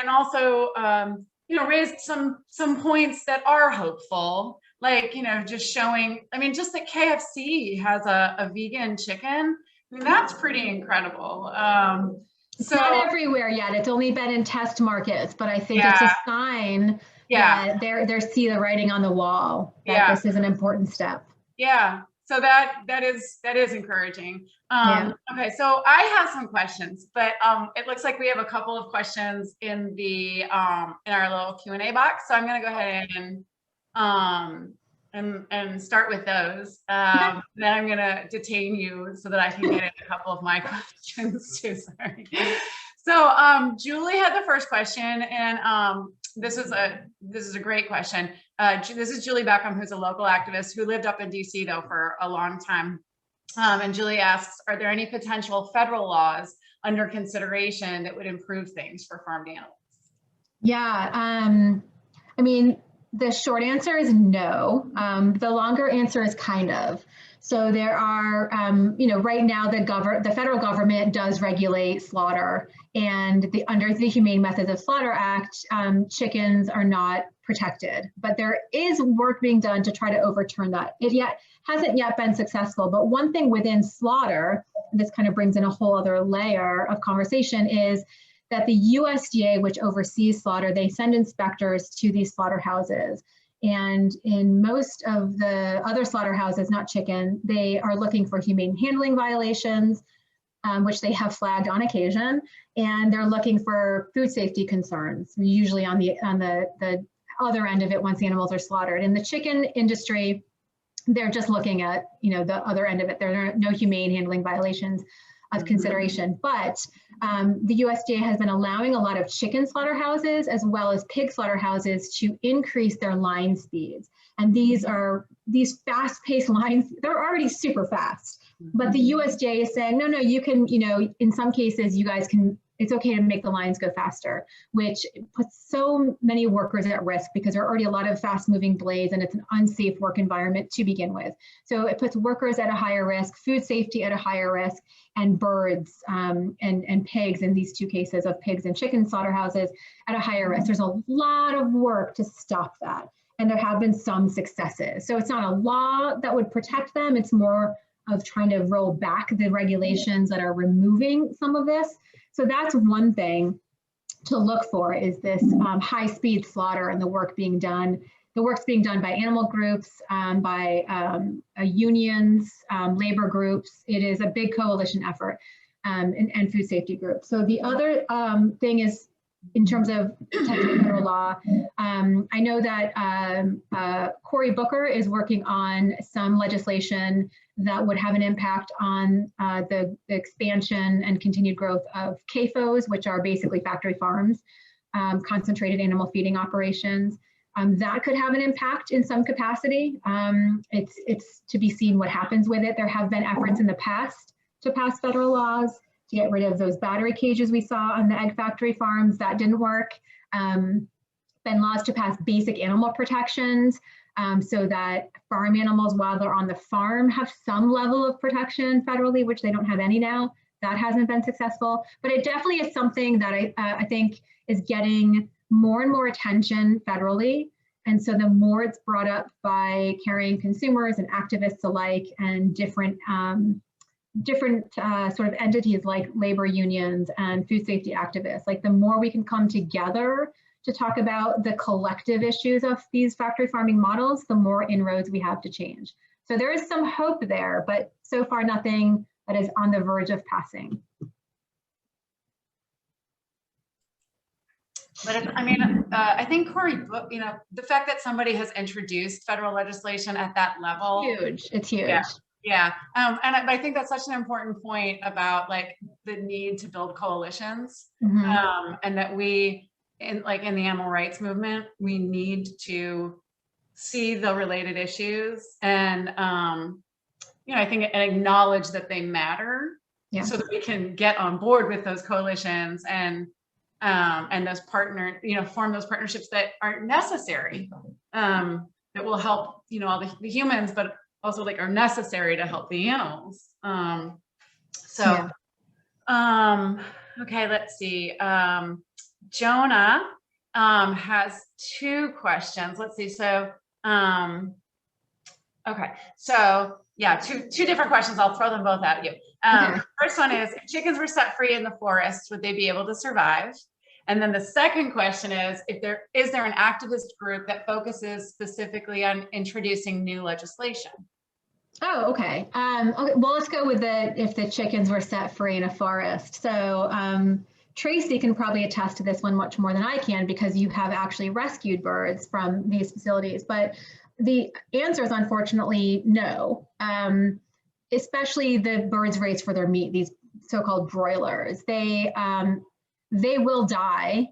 also, raised some points that are hopeful, like, just showing, I mean, just that KFC has a vegan chicken. I mean, that's pretty incredible. It's not everywhere yet. It's only been in test markets, but I think it's a sign that they see the writing on the wall that this is an important step. Yeah. So that is encouraging. Okay, so I have some questions, but it looks like we have a couple of questions in the in our little Q&A box. So I'm going to go ahead and start with those. Then I'm going to detain you so that I can get a couple of my questions too. Sorry. So Julie had the first question, and this is a great question. This is Julie Beckham, who's a local activist who lived up in DC though for a long time. And Julie asks, are there any potential federal laws under consideration that would improve things for farmed animals? Yeah, I mean, the short answer is no. The longer answer is kind of. So there are, right now the federal government does regulate slaughter, and under the Humane Methods of Slaughter Act, chickens are not protected. But there is work being done to try to overturn that. It hasn't yet been successful. But one thing within slaughter, and this kind of brings in a whole other layer of conversation, is that the USDA, which oversees slaughter, they send inspectors to these slaughterhouses. And in most of the other slaughterhouses, not chicken, they are looking for humane handling violations, which they have flagged on occasion, and they're looking for food safety concerns, usually on the other end of it once animals are slaughtered. In the chicken industry, they're just looking at the other end of it. There are no humane handling violations of consideration, but the USDA has been allowing a lot of chicken slaughterhouses as well as pig slaughterhouses to increase their line speeds. And these fast-paced lines, they're already super fast, but the USDA is saying, no, you can, in some cases, you guys can, it's okay to make the lines go faster, which puts so many workers at risk because there are already a lot of fast-moving blades and it's an unsafe work environment to begin with. So it puts workers at a higher risk, food safety at a higher risk, and birds and pigs, in these two cases of pigs and chicken slaughterhouses, at a higher risk. There's a lot of work to stop that. and there have been some successes. So it's not a law that would protect them. It's more of trying to roll back the regulations that are removing some of this. So that's one thing to look for, is this high-speed slaughter and the work being done. The work's being done by animal groups, by unions, labor groups. It is a big coalition effort, and food safety groups. So the other thing is, in terms of protecting federal law, I know that Cory Booker is working on some legislation that would have an impact on the expansion and continued growth of CAFOs, which are basically factory farms, concentrated animal feeding operations. That could have an impact in some capacity. It's to be seen what happens with it. There have been efforts in the past to pass federal laws to get rid of those battery cages we saw on the egg factory farms. That didn't work. Been laws to pass basic animal protections so that farm animals, while they're on the farm, have some level of protection federally, which they don't have any now. That hasn't been successful, but it definitely is something that I think is getting more and more attention federally. And so the more it's brought up by carrying consumers and activists alike, and different sort of entities like labor unions and food safety activists, like the more we can come together to talk about the collective issues of these factory farming models, the more inroads we have to change. So there is some hope there, but so far nothing that is on the verge of passing. But I mean, I think Cory, you know, the fact that somebody has introduced federal legislation at that level, Huge. It's huge. Yeah. Yeah, and I think that's such an important point about like the need to build coalitions, and that we, in the animal rights movement, we need to see the related issues and you know, I think, and acknowledge that they matter, so that we can get on board with those coalitions and those form those partnerships that are necessary, that will help, you know, all the humans, but also like are necessary to help the animals. Okay, let's see. Jonah has two questions. Let's see. So, okay. So yeah, two different questions. I'll throw them both at you. First one is, if chickens were set free in the forest, would they be able to survive? And then the second question is there an activist group that focuses specifically on introducing new legislation? Oh, okay. Okay. Well, let's go with if the chickens were set free in a forest. So Tracy can probably attest to this one much more than I can, because you have actually rescued birds from these facilities. But the answer is unfortunately no, especially the birds raised for their meat, these so-called broilers. They will die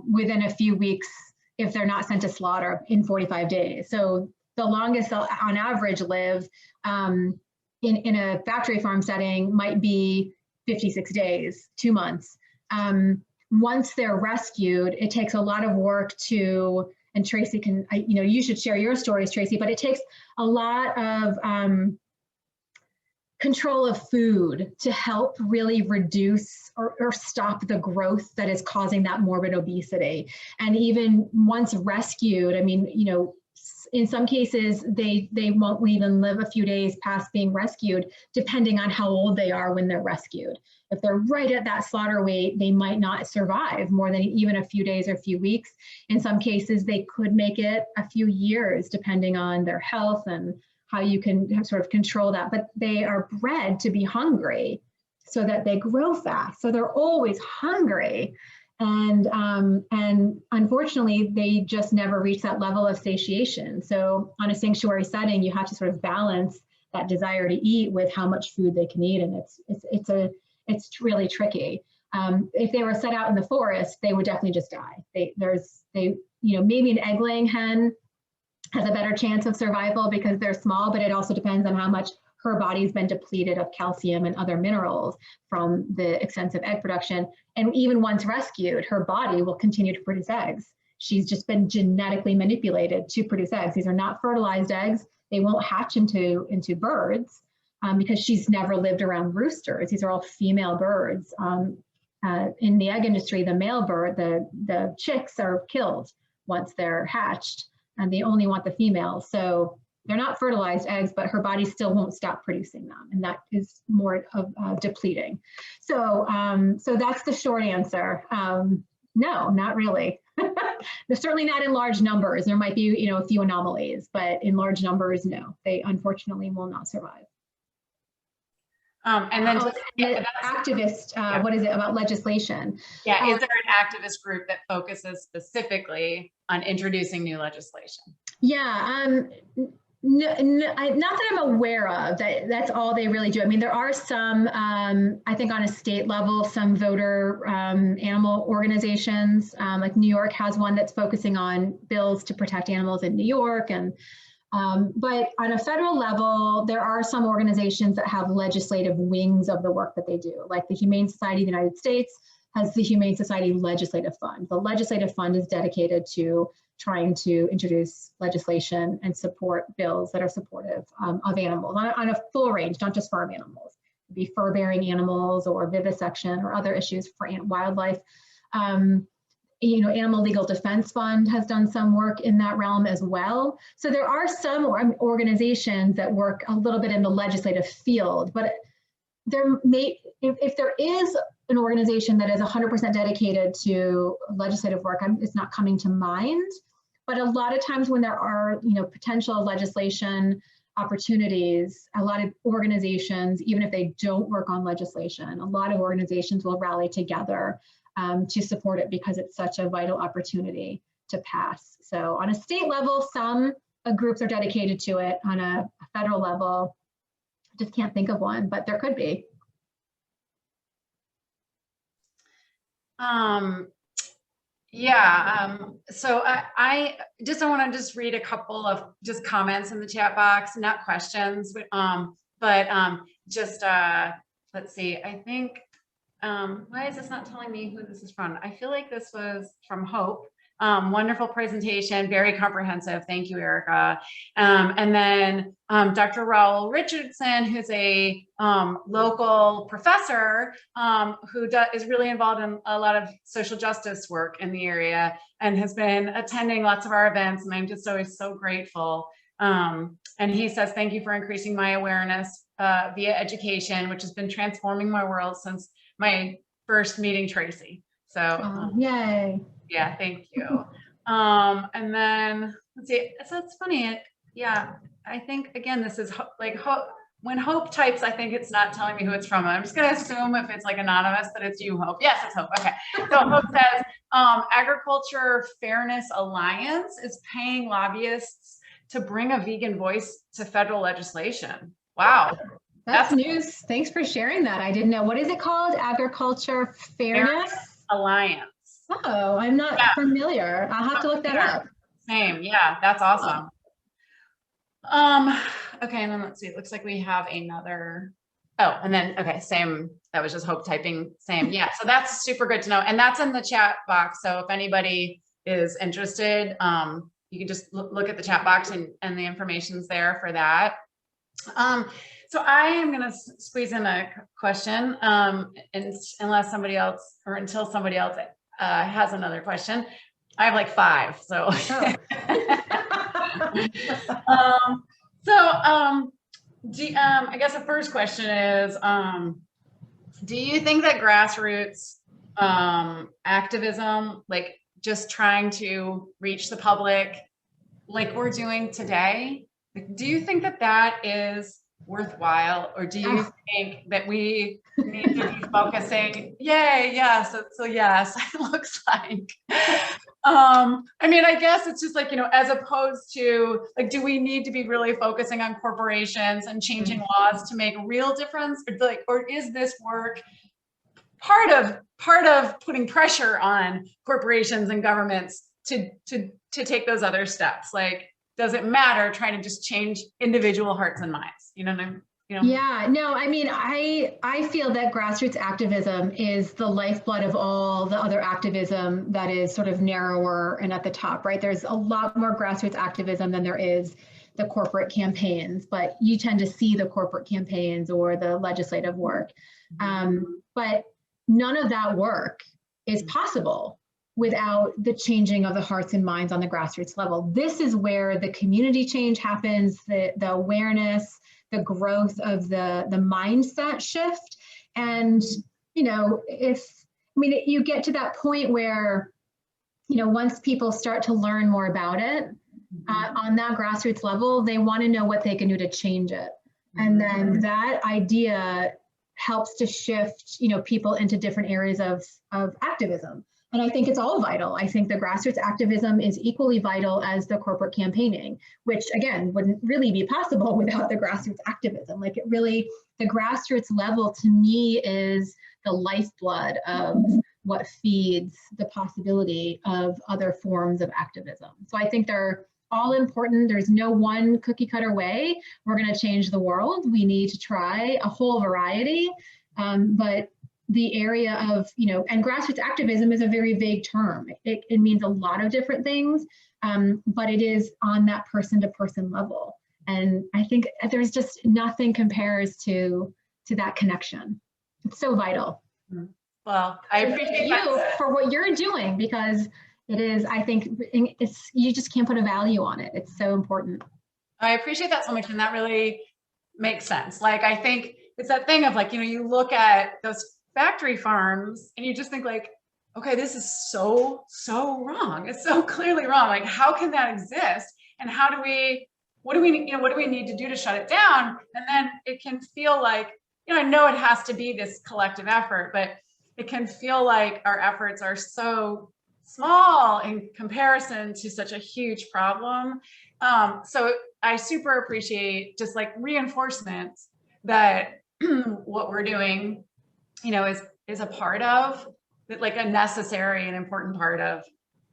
within a few weeks if they're not sent to slaughter in 45 days. So the longest they'll on average live in a factory farm setting might be 56 days, 2 months. Once they're rescued, it takes a lot of work to, and Tracy can, you know, you should share your stories, Tracy, but it takes a lot of control of food to help really reduce or stop the growth that is causing that morbid obesity. And even once rescued, I mean, you know, in some cases, they won't even live a few days past being rescued, depending on how old they are when they're rescued. If they're right at that slaughter weight, they might not survive more than even a few days or a few weeks. In some cases, they could make it a few years, depending on their health and how you can sort of control that. But they are bred to be hungry so that they grow fast. So they're always hungry. And unfortunately, they just never reach that level of satiation. So on a sanctuary setting, you have to sort of balance that desire to eat with how much food they can eat, and it's really tricky. If they were set out in the forest, they would definitely just die. Maybe an egg-laying hen has a better chance of survival because they're small, but it also depends on how much her body's been depleted of calcium and other minerals from the extensive egg production. And even once rescued, her body will continue to produce eggs. She's just been genetically manipulated to produce eggs. These are not fertilized eggs. They won't hatch into birds because she's never lived around roosters. These are all female birds. In the egg industry, the male bird, the chicks are killed once they're hatched. and they only want the females. So they're not fertilized eggs, but her body still won't stop producing them. And that is more of depleting. So, so that's the short answer. No, not really. They're certainly not in large numbers. There might be, you know, a few anomalies, but in large numbers, no, they unfortunately will not survive. And then the activist, what is it about legislation? Yeah, is there an activist group that focuses specifically on introducing new legislation? Yeah, not that I'm aware of. That's all they really do. I mean, there are some, I think on a state level, some voter animal organizations, like New York has one that's focusing on bills to protect animals in New York. And but on a federal level, there are some organizations that have legislative wings of the work that they do, like the Humane Society of the United States has the Humane Society Legislative Fund. The Legislative Fund is dedicated to trying to introduce legislation and support bills that are supportive of animals on a full range, not just farm animals. It could be fur-bearing animals or vivisection or other issues for wildlife. You know, Animal Legal Defense Fund has done some work in that realm as well. So there are some organizations that work a little bit in the legislative field, but there may, if there is an organization that is 100% dedicated to legislative work, it's not coming to mind. But a lot of times when there are, you know, potential legislation opportunities, a lot of organizations, even if they don't work on legislation, a lot of organizations will rally together to support it because it's such a vital opportunity to pass. So on a state level, some groups are dedicated to it. On a federal level, just can't think of one, but there could be. So I want to just read a couple of just comments in the chat box, not questions, but let's see, I think, why is this not telling me who this is from? I feel like this was from Hope. Wonderful presentation, very comprehensive. Thank you, Erica. And then Dr. Raul Richardson, who's a local professor who is really involved in a lot of social justice work in the area and has been attending lots of our events. And I'm just always so grateful. And he says, thank you for increasing my awareness via education, which has been transforming my world since my first meeting Tracy. So yay. Yeah, thank you. And then let's see, so it's funny. Yeah, I think again, this is like Hope. When Hope types, I think it's not telling me who it's from. I'm just gonna assume if it's like anonymous that it's you, Hope. Yes, it's Hope. Okay. So Hope says, Agriculture Fairness Alliance is paying lobbyists to bring a vegan voice to federal legislation. Wow. That's news. Thanks for sharing that. I didn't know. What is it called? Agriculture Fairness Alliance. Oh, I'm not familiar. I'll have to look that up. Same. Yeah, that's awesome. Okay, and then let's see. It looks like we have another. Oh, and then, okay, same. That was just Hope typing same. Yeah, so that's super good to know. And that's in the chat box. So if anybody is interested, you can just look at the chat box and the information's there for that. So I am going to squeeze in a question, and unless somebody else, or until somebody else has another question. I have like 5, so. I guess the first question is, do you think that grassroots activism, like just trying to reach the public like we're doing today, do you think that that is worthwhile, or do you think that we need to be focusing? Yay, yes, so yes, it looks like. I mean, I guess it's just like, you know, as opposed to like, do we need to be really focusing on corporations and changing laws to make a real difference, or is this work part of putting pressure on corporations and governments to take those other steps? Like, does it matter trying to just change individual hearts and minds? You know what I mean? You know? Yeah, no, I mean, I feel that grassroots activism is the lifeblood of all the other activism that is sort of narrower and at the top, right? There's a lot more grassroots activism than there is the corporate campaigns, but you tend to see the corporate campaigns or the legislative work. But none of that work is possible without the changing of the hearts and minds on the grassroots level. This is where the community change happens, the awareness, the growth of the mindset shift. And, you know, you get to that point where, you know, once people start to learn more about it on that grassroots level, they want to know what they can do to change it. And then that idea helps to shift, you know, people into different areas of activism. And I think it's all vital. I think the grassroots activism is equally vital as the corporate campaigning, which again, wouldn't really be possible without the grassroots activism. Like it really, the grassroots level to me is the lifeblood of what feeds the possibility of other forms of activism. So I think they're all important. There's no one cookie cutter way we're going to change the world. We need to try a whole variety, but the area of, you know, and grassroots activism is a very vague term. It means a lot of different things, but it is on that person-to-person level. And I think there's just nothing compares to that connection. It's so vital. Well, I appreciate you for what you're doing, because it is, I think you just can't put a value on it. It's so important. I appreciate that so much. And that really makes sense. Like, I think it's that thing of like, you know, you look at those factory farms and you just think like, okay, this is so wrong. It's so clearly wrong. Like, how can that exist? And what do we need to do to shut it down? And then it can feel like, you know, I know it has to be this collective effort, but it can feel like our efforts are so small in comparison to such a huge problem. So I super appreciate just like reinforcement that what we're doing, you know, is a part of, like a necessary and important part of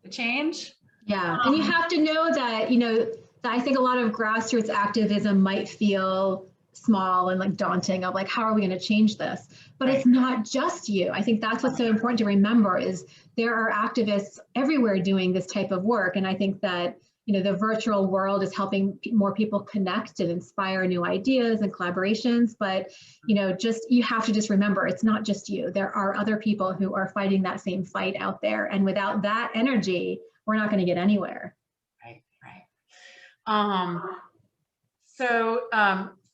the change. Yeah, and you have to know that, you know, I think a lot of grassroots activism might feel small and like daunting of like, how are we going to change this? But it's not just you. I think that's what's so important to remember is there are activists everywhere doing this type of work. And I think that, you know, the virtual world is helping more people connect and inspire new ideas and collaborations. But, you know, you have to just remember, it's not just you. There are other people who are fighting that same fight out there. And without that energy, we're not going to get anywhere. Right.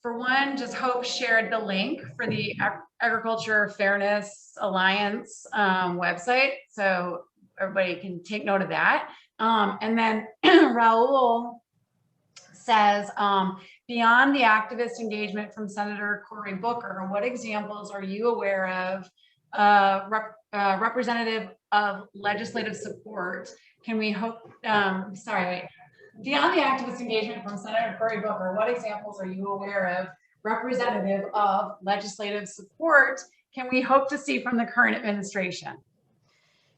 For one, just Hope shared the link for the Agriculture Fairness Alliance website, so everybody can take note of that. And then Raul says, beyond the activist engagement from Senator Cory Booker, what examples are you aware of representative of legislative support? Can we hope, beyond the activist engagement from Senator Cory Booker, what examples are you aware of representative of legislative support can we hope to see from the current administration?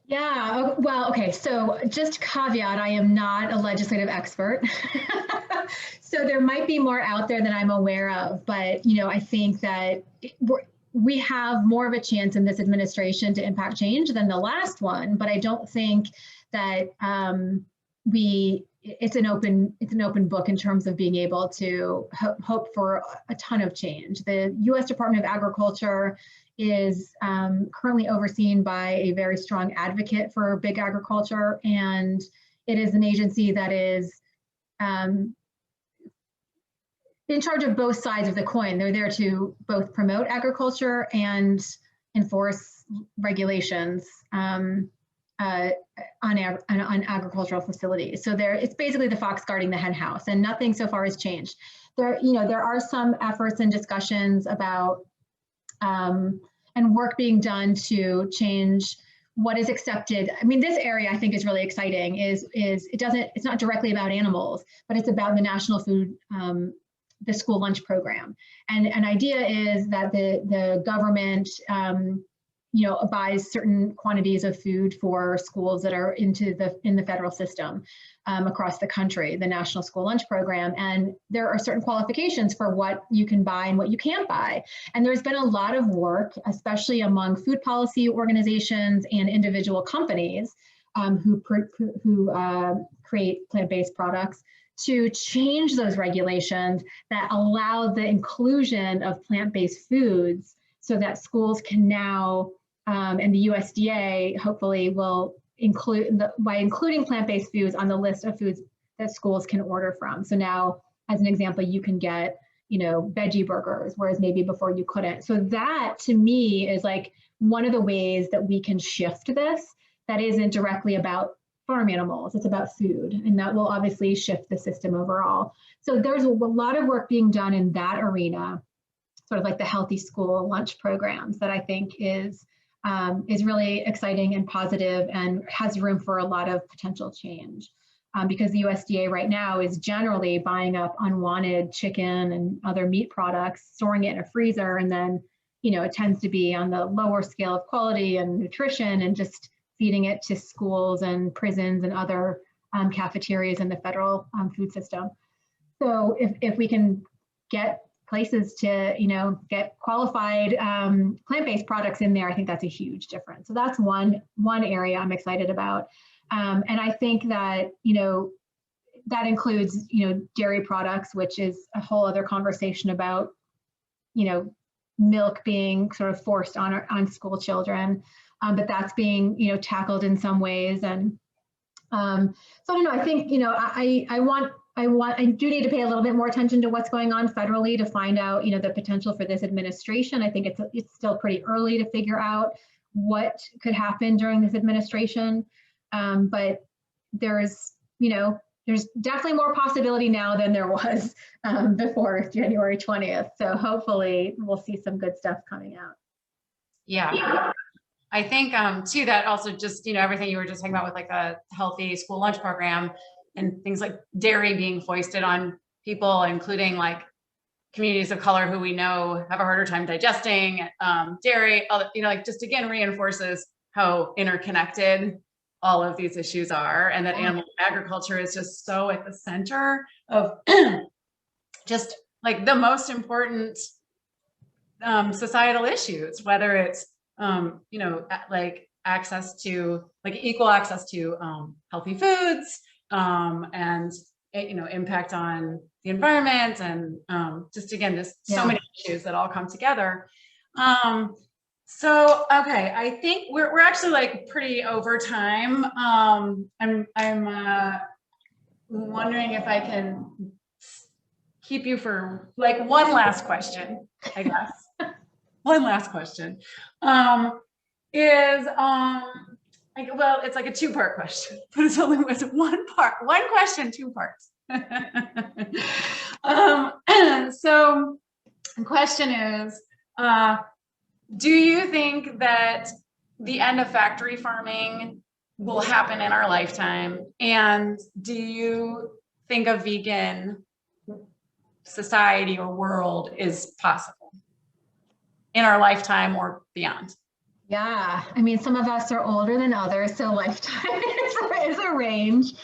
Yeah, well, okay, so just caveat, I am not a legislative expert. So there might be more out there than I'm aware of, but, you know, I think that we have more of a chance in this administration to impact change than the last one, but I don't think that it's an open book in terms of being able to hope for a ton of change. The U.S. Department of Agriculture is currently overseen by a very strong advocate for big agriculture, and it is an agency that is in charge of both sides of the coin. They're there to both promote agriculture and enforce regulations on agricultural facilities. So it's basically the fox guarding the hen house, and nothing so far has changed. There are some efforts and discussions about and work being done to change what is accepted. I mean, this area I think is really exciting. It's not directly about animals, but it's about the national food, the school lunch program. And an idea is that the government buys certain quantities of food for schools that are in the federal system across the country, the National School Lunch Program. And there are certain qualifications for what you can buy and what you can't buy. And there's been a lot of work, especially among food policy organizations and individual companies who create plant-based products, to change those regulations that allow the inclusion of plant-based foods so that schools can now, and the USDA hopefully will by including plant-based foods on the list of foods that schools can order from. So now, as an example, you can get, veggie burgers, whereas maybe before you couldn't. So that to me is like one of the ways that we can shift this that isn't directly about farm animals, it's about food, and that will obviously shift the system overall. So there's a lot of work being done in that arena, sort of like the healthy school lunch programs, that I think is really exciting and positive and has room for a lot of potential change. Because the USDA right now is generally buying up unwanted chicken and other meat products, storing it in a freezer, and then, it tends to be on the lower scale of quality and nutrition, and just feeding it to schools and prisons and other cafeterias in the federal food system. So if we can get places to, get qualified plant-based products in there, I think that's a huge difference. So that's one area I'm excited about. And I think that, that includes, dairy products, which is a whole other conversation about, milk being sort of forced on school children, but that's being, tackled in some ways. And so I don't know, I think, I do need to pay a little bit more attention to what's going on federally to find out, the potential for this administration. I think it's still pretty early to figure out what could happen during this administration. But there's definitely more possibility now than there was before January 20th. So hopefully we'll see some good stuff coming out. Yeah. I think too, that also just, everything you were just talking about with like a healthy school lunch program and things like dairy being foisted on people, including like communities of color who we know have a harder time digesting dairy, like just again reinforces how interconnected all of these issues are, and that animal agriculture is just so at the center of just like the most important societal issues, whether it's like access to equal access to healthy foods and impact on the environment, and just again there's so many issues that all come together. So, okay, I think we're actually like pretty over time. I'm wondering if I can keep you for like one last question, I guess. One last question well, it's like a two-part question, but it's one question, two parts. So the question is, do you think that the end of factory farming will happen in our lifetime? And do you think a vegan society or world is possible in our lifetime or beyond? Yeah, I mean, some of us are older than others, so lifetime is a range.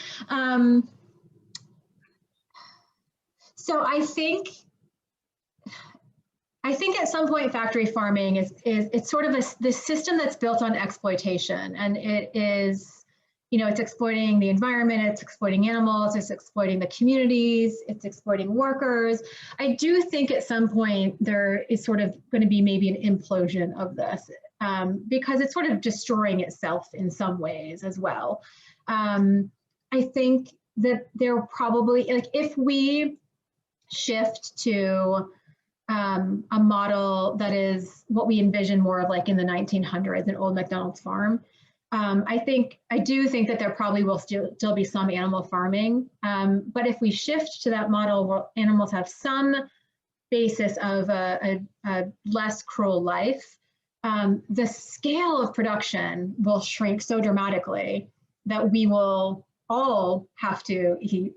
So I think at some point factory farming it's sort of this system that's built on exploitation, and it is, it's exploiting the environment, it's exploiting animals, it's exploiting the communities, it's exploiting workers. I do think at some point there is sort of going to be maybe an implosion of this because it's sort of destroying itself in some ways as well. I think that there probably, like, if we shift to a model that is what we envision more of like in the 1900s, an old McDonald's farm. I do think that there probably will still be some animal farming, but if we shift to that model where animals have some basis of a less cruel life, the scale of production will shrink so dramatically that we will all have to eat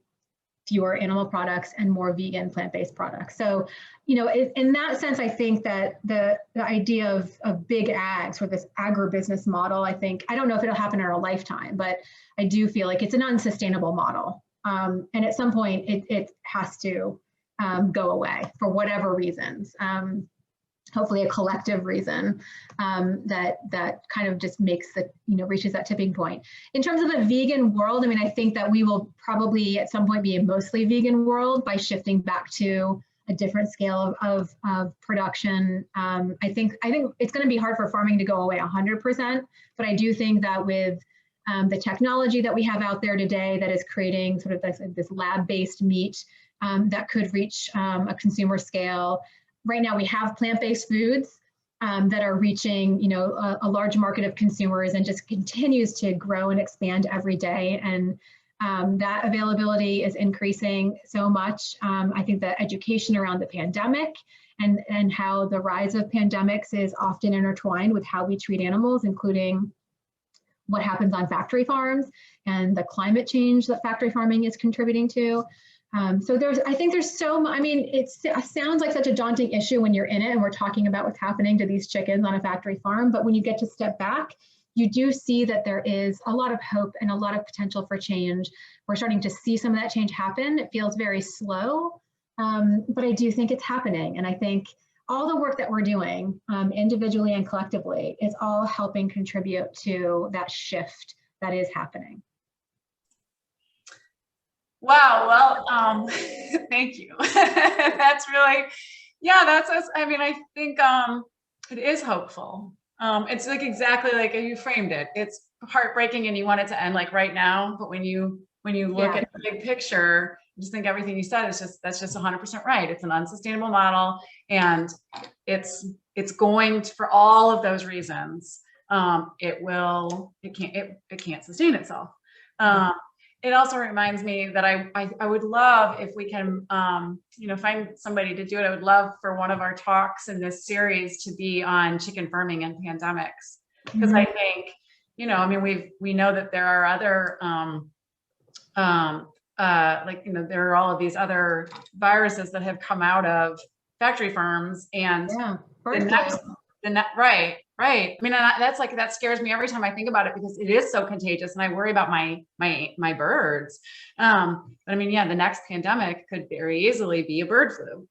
fewer animal products and more vegan plant-based products. So, in that sense, I think that the idea of big ags, or this agribusiness model, I don't know if it'll happen in our lifetime, but I do feel like it's an unsustainable model. And at some point it has to go away for whatever reasons. Hopefully a collective reason that kind of just makes reaches that tipping point. In terms of a vegan world, I mean, I think that we will probably at some point be a mostly vegan world by shifting back to a different scale of production. I think it's going to be hard for farming to go away 100%, but I do think that with the technology that we have out there today that is creating sort of this lab-based meat that could reach a consumer scale. Right now we have plant-based foods that are reaching, you know, a large market of consumers and just continues to grow and expand every day. And that availability is increasing so much. I think the education around the pandemic and how the rise of pandemics is often intertwined with how we treat animals, including what happens on factory farms and the climate change that factory farming is contributing to. So I think there's so much, I mean, it sounds like such a daunting issue when you're in it and we're talking about what's happening to these chickens on a factory farm, but when you get to step back, you do see that there is a lot of hope and a lot of potential for change. We're starting to see some of that change happen. It feels very slow, but I do think it's happening. And I think all the work that we're doing individually and collectively is all helping contribute to that shift that is happening. Wow, well, thank you. That's really, yeah, that's, I mean, I think it is hopeful. It's like exactly like you framed it. It's heartbreaking and you want it to end like right now, but when you look at the big picture, I just think everything you said is that's just 100% right. It's an unsustainable model, and it's going to, for all of those reasons, it can't sustain itself. It also reminds me that I would love if we can, you know, find somebody to do it. I would love for one of our talks in this series to be on chicken farming and pandemics, because I think, you know, I mean, we know that there are other, like, you know, there are all of these other viruses that have come out of factory farms, and right. I mean, that scares me every time I think about it, because it is so contagious, and I worry about my birds. But I mean, yeah, the next pandemic could very easily be a bird flu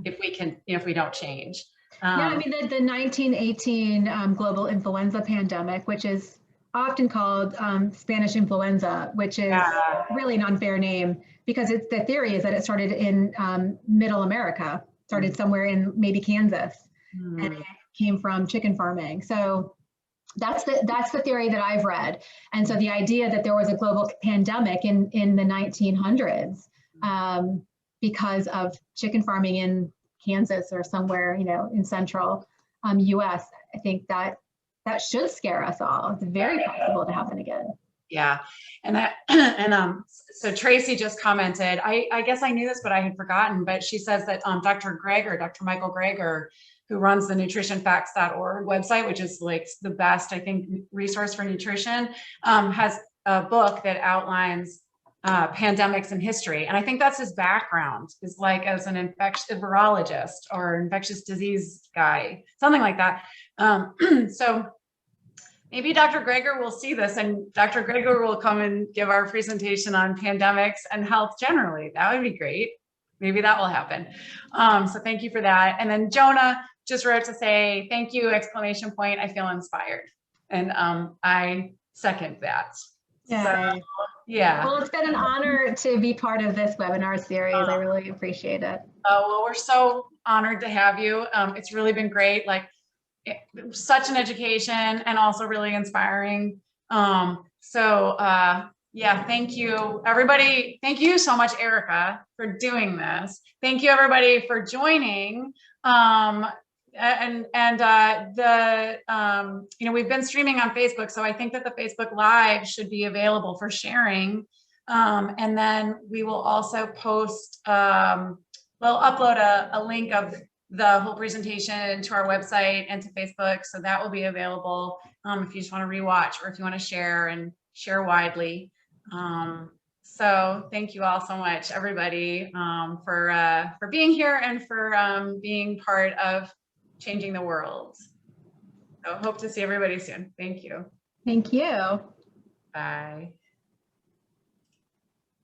if we don't change. Yeah, I mean, the 1918 global influenza pandemic, which is often called Spanish influenza, which is really an unfair name, because the theory is that it started in middle America, started somewhere in maybe Kansas, and it came from chicken farming. So that's the theory that I've read. And so the idea that there was a global pandemic in the 1900s because of chicken farming in Kansas or somewhere, you know, in central US, I think that should scare us all. It's very possible to happen again. Yeah, and so Tracy just commented, I guess I knew this, but I had forgotten, but she says that Dr. Michael Greger, who runs the nutritionfacts.org website, which is like the best, I think, resource for nutrition, has a book that outlines pandemics in history. And I think that's his background, is like as an virologist or infectious disease guy, something like that. So maybe Dr. Greger will see this, and Dr. Greger will come and give our presentation on pandemics and health generally. That would be great. Maybe that will happen. So thank you for that. And then Jonah just wrote to say, thank you, exclamation point, I feel inspired. And I second that. Yeah. So, yeah. Well, it's been an honor to be part of this webinar series. I really appreciate it. Well, we're so honored to have you. It's really been great. Like, such an education and also really inspiring. Yeah, thank you, everybody. Thank you so much, Erica, for doing this. Thank you, everybody, for joining. You know, we've been streaming on Facebook, so I think that the Facebook Live should be available for sharing. And then we will also post, we'll upload a link of the whole presentation to our website and to Facebook, so that will be available if you just want to rewatch or if you want to share and share widely. So thank you all so much, everybody, for being here and for being part of changing the world. So hope to see everybody soon. Thank you. Thank you. Bye.